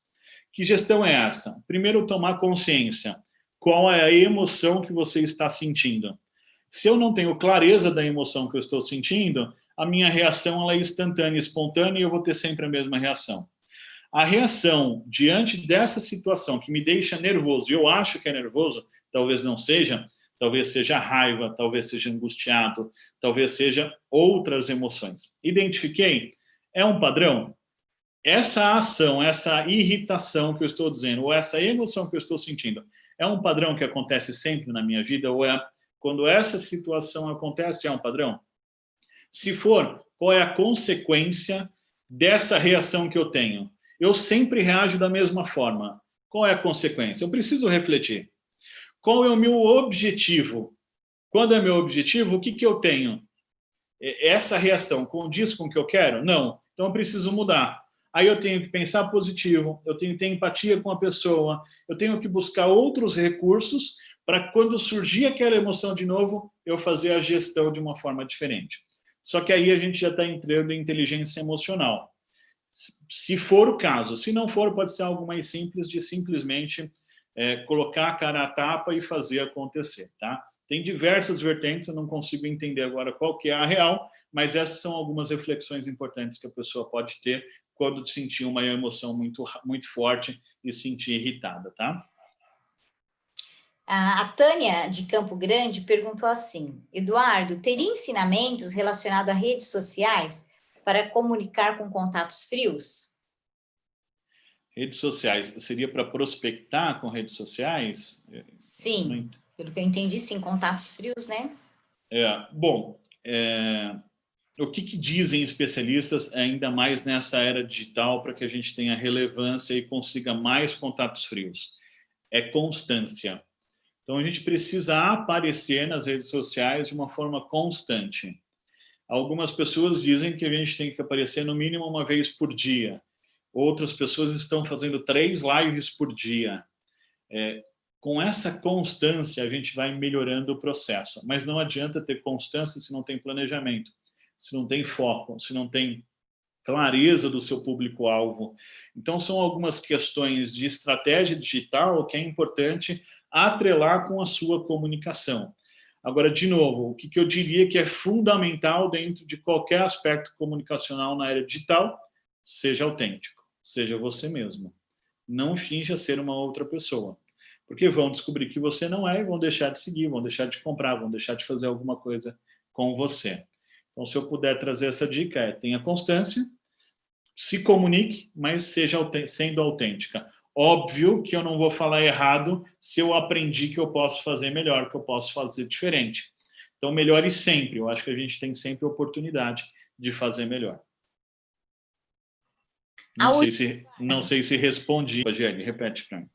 Que gestão é essa? Primeiro, tomar consciência. Qual é a emoção que você está sentindo? Se eu não tenho clareza da emoção que eu estou sentindo, a minha reação ela é instantânea, espontânea, e eu vou ter sempre a mesma reação. A reação diante dessa situação que me deixa nervoso, e eu acho que é nervoso, talvez não seja, talvez seja raiva, talvez seja angustiado, talvez seja outras emoções. Identifiquei? É um padrão? Essa ação, essa irritação que eu estou dizendo, ou essa emoção que eu estou sentindo, é um padrão que acontece sempre na minha vida, ou quando essa situação acontece, é um padrão? Se for, qual é a consequência dessa reação que eu tenho? Eu sempre reajo da mesma forma. Qual é a consequência? Eu preciso refletir. Qual é o meu objetivo? Quando é meu objetivo, o que eu tenho? Essa reação condiz com o que eu quero? Não. Então eu preciso mudar. Aí eu tenho que pensar positivo, eu tenho que ter empatia com a pessoa, eu tenho que buscar outros recursos para quando surgir aquela emoção de novo, eu fazer a gestão de uma forma diferente. Só que aí a gente já está entrando em inteligência emocional. Se for o caso, se não for, pode ser algo mais simples de simplesmente colocar a cara à tapa e fazer acontecer, tá? Tem diversas vertentes, eu não consigo entender agora qual que é a real, mas essas são algumas reflexões importantes que a pessoa pode ter quando sentir uma emoção muito, muito forte e se sentir irritada, tá? A Tânia, de Campo Grande, perguntou assim: Eduardo, teria ensinamentos relacionados a redes sociais para comunicar com contatos frios? Redes sociais, seria para prospectar com redes sociais? Sim, pelo que eu entendi, sim, contatos frios, né? Bom, o que dizem especialistas, ainda mais nessa era digital, para que a gente tenha relevância e consiga mais contatos frios? É constância. Então, a gente precisa aparecer nas redes sociais de uma forma constante. Algumas pessoas dizem que a gente tem que aparecer no mínimo uma vez por dia. Outras pessoas estão fazendo 3 lives por dia. Com essa constância, a gente vai melhorando o processo. Mas não adianta ter constância se não tem planejamento, se não tem foco, se não tem clareza do seu público-alvo. Então, são algumas questões de estratégia digital que é importante atrelar com a sua comunicação. Agora, de novo, o que eu diria que é fundamental dentro de qualquer aspecto comunicacional na era digital? Seja autêntico, seja você mesmo. Não finja ser uma outra pessoa. Porque vão descobrir que você não é e vão deixar de seguir, vão deixar de comprar, vão deixar de fazer alguma coisa com você. Então, se eu puder trazer essa dica, tenha constância, se comunique, mas seja sendo autêntica. Óbvio que eu não vou falar errado se eu aprendi que eu posso fazer melhor, que eu posso fazer diferente. Então, melhore sempre. Eu acho que a gente tem sempre oportunidade de fazer melhor. Não sei se respondi. Rogério, repete para mim.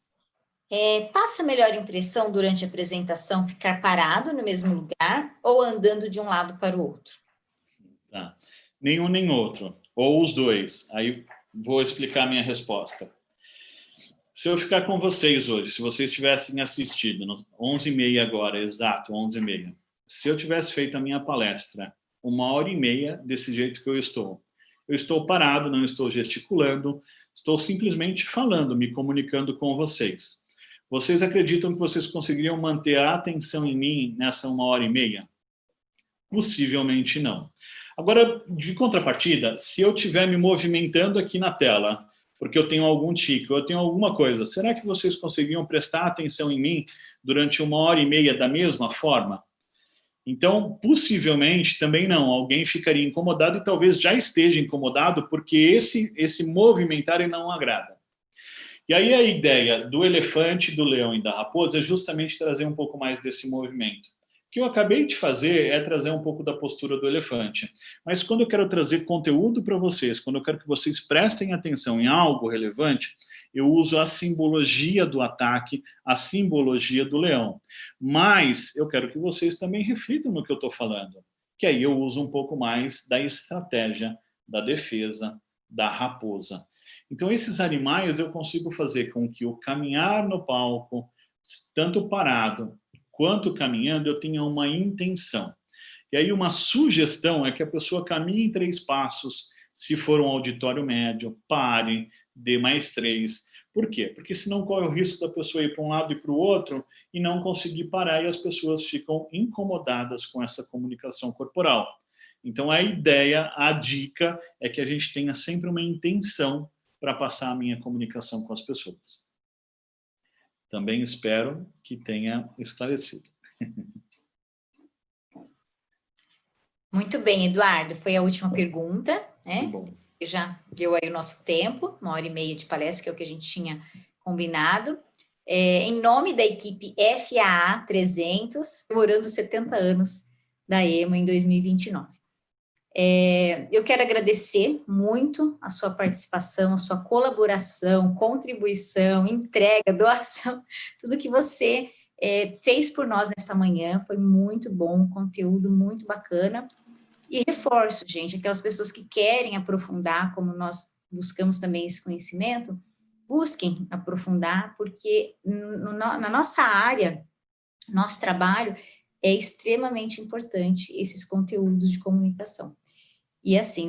Passa a melhor impressão durante a apresentação ficar parado no mesmo lugar ou andando de um lado para o outro? Tá. Nenhum nem outro. Ou os dois. Aí vou explicar a minha resposta. Se eu ficar com vocês hoje, se vocês tivessem assistido, 11h30 agora, exato, 11h30. Se eu tivesse feito a minha palestra 1h30 desse jeito que eu estou parado, não estou gesticulando, estou simplesmente falando, me comunicando com vocês. Vocês acreditam que vocês conseguiriam manter a atenção em mim nessa 1h30? Possivelmente não. Agora, de contrapartida, se eu estiver me movimentando aqui na tela, porque eu tenho algum tique, ou eu tenho alguma coisa, será que vocês conseguiriam prestar atenção em mim durante 1h30 da mesma forma? Então, possivelmente, também não. Alguém ficaria incomodado e talvez já esteja incomodado porque esse movimentar ele não agrada. E aí a ideia do elefante, do leão e da raposa é justamente trazer um pouco mais desse movimento. O que eu acabei de fazer é trazer um pouco da postura do elefante. Mas quando eu quero trazer conteúdo para vocês, quando eu quero que vocês prestem atenção em algo relevante, eu uso a simbologia do ataque, a simbologia do leão. Mas eu quero que vocês também reflitam no que eu estou falando. Que aí eu uso um pouco mais da estratégia, da defesa, da raposa. Então, esses animais eu consigo fazer com que o caminhar no palco, tanto parado quanto caminhando, eu tenha uma intenção. E aí uma sugestão é que a pessoa caminhe em 3 passos, se for um auditório médio, pare, dê mais 3. Por quê? Porque senão corre o risco da pessoa ir para um lado e para o outro e não conseguir parar e as pessoas ficam incomodadas com essa comunicação corporal. Então a ideia, a dica é que a gente tenha sempre uma intenção para passar a minha comunicação com as pessoas. Também espero que tenha esclarecido. Muito bem, Eduardo. Foi a última pergunta, né? Muito bom. Já deu aí o nosso tempo, 1h30 de palestra, que é o que a gente tinha combinado. Em nome da equipe FAA 300, comemorando 70 anos da EMA em 2029. Eu quero agradecer muito a sua participação, a sua colaboração, contribuição, entrega, doação, tudo que você fez por nós nesta manhã. Foi muito bom, conteúdo muito bacana. E reforço, gente, aquelas pessoas que querem aprofundar, como nós buscamos também esse conhecimento, busquem aprofundar, porque na nossa área, nosso trabalho, é extremamente importante esses conteúdos de comunicação. E assim,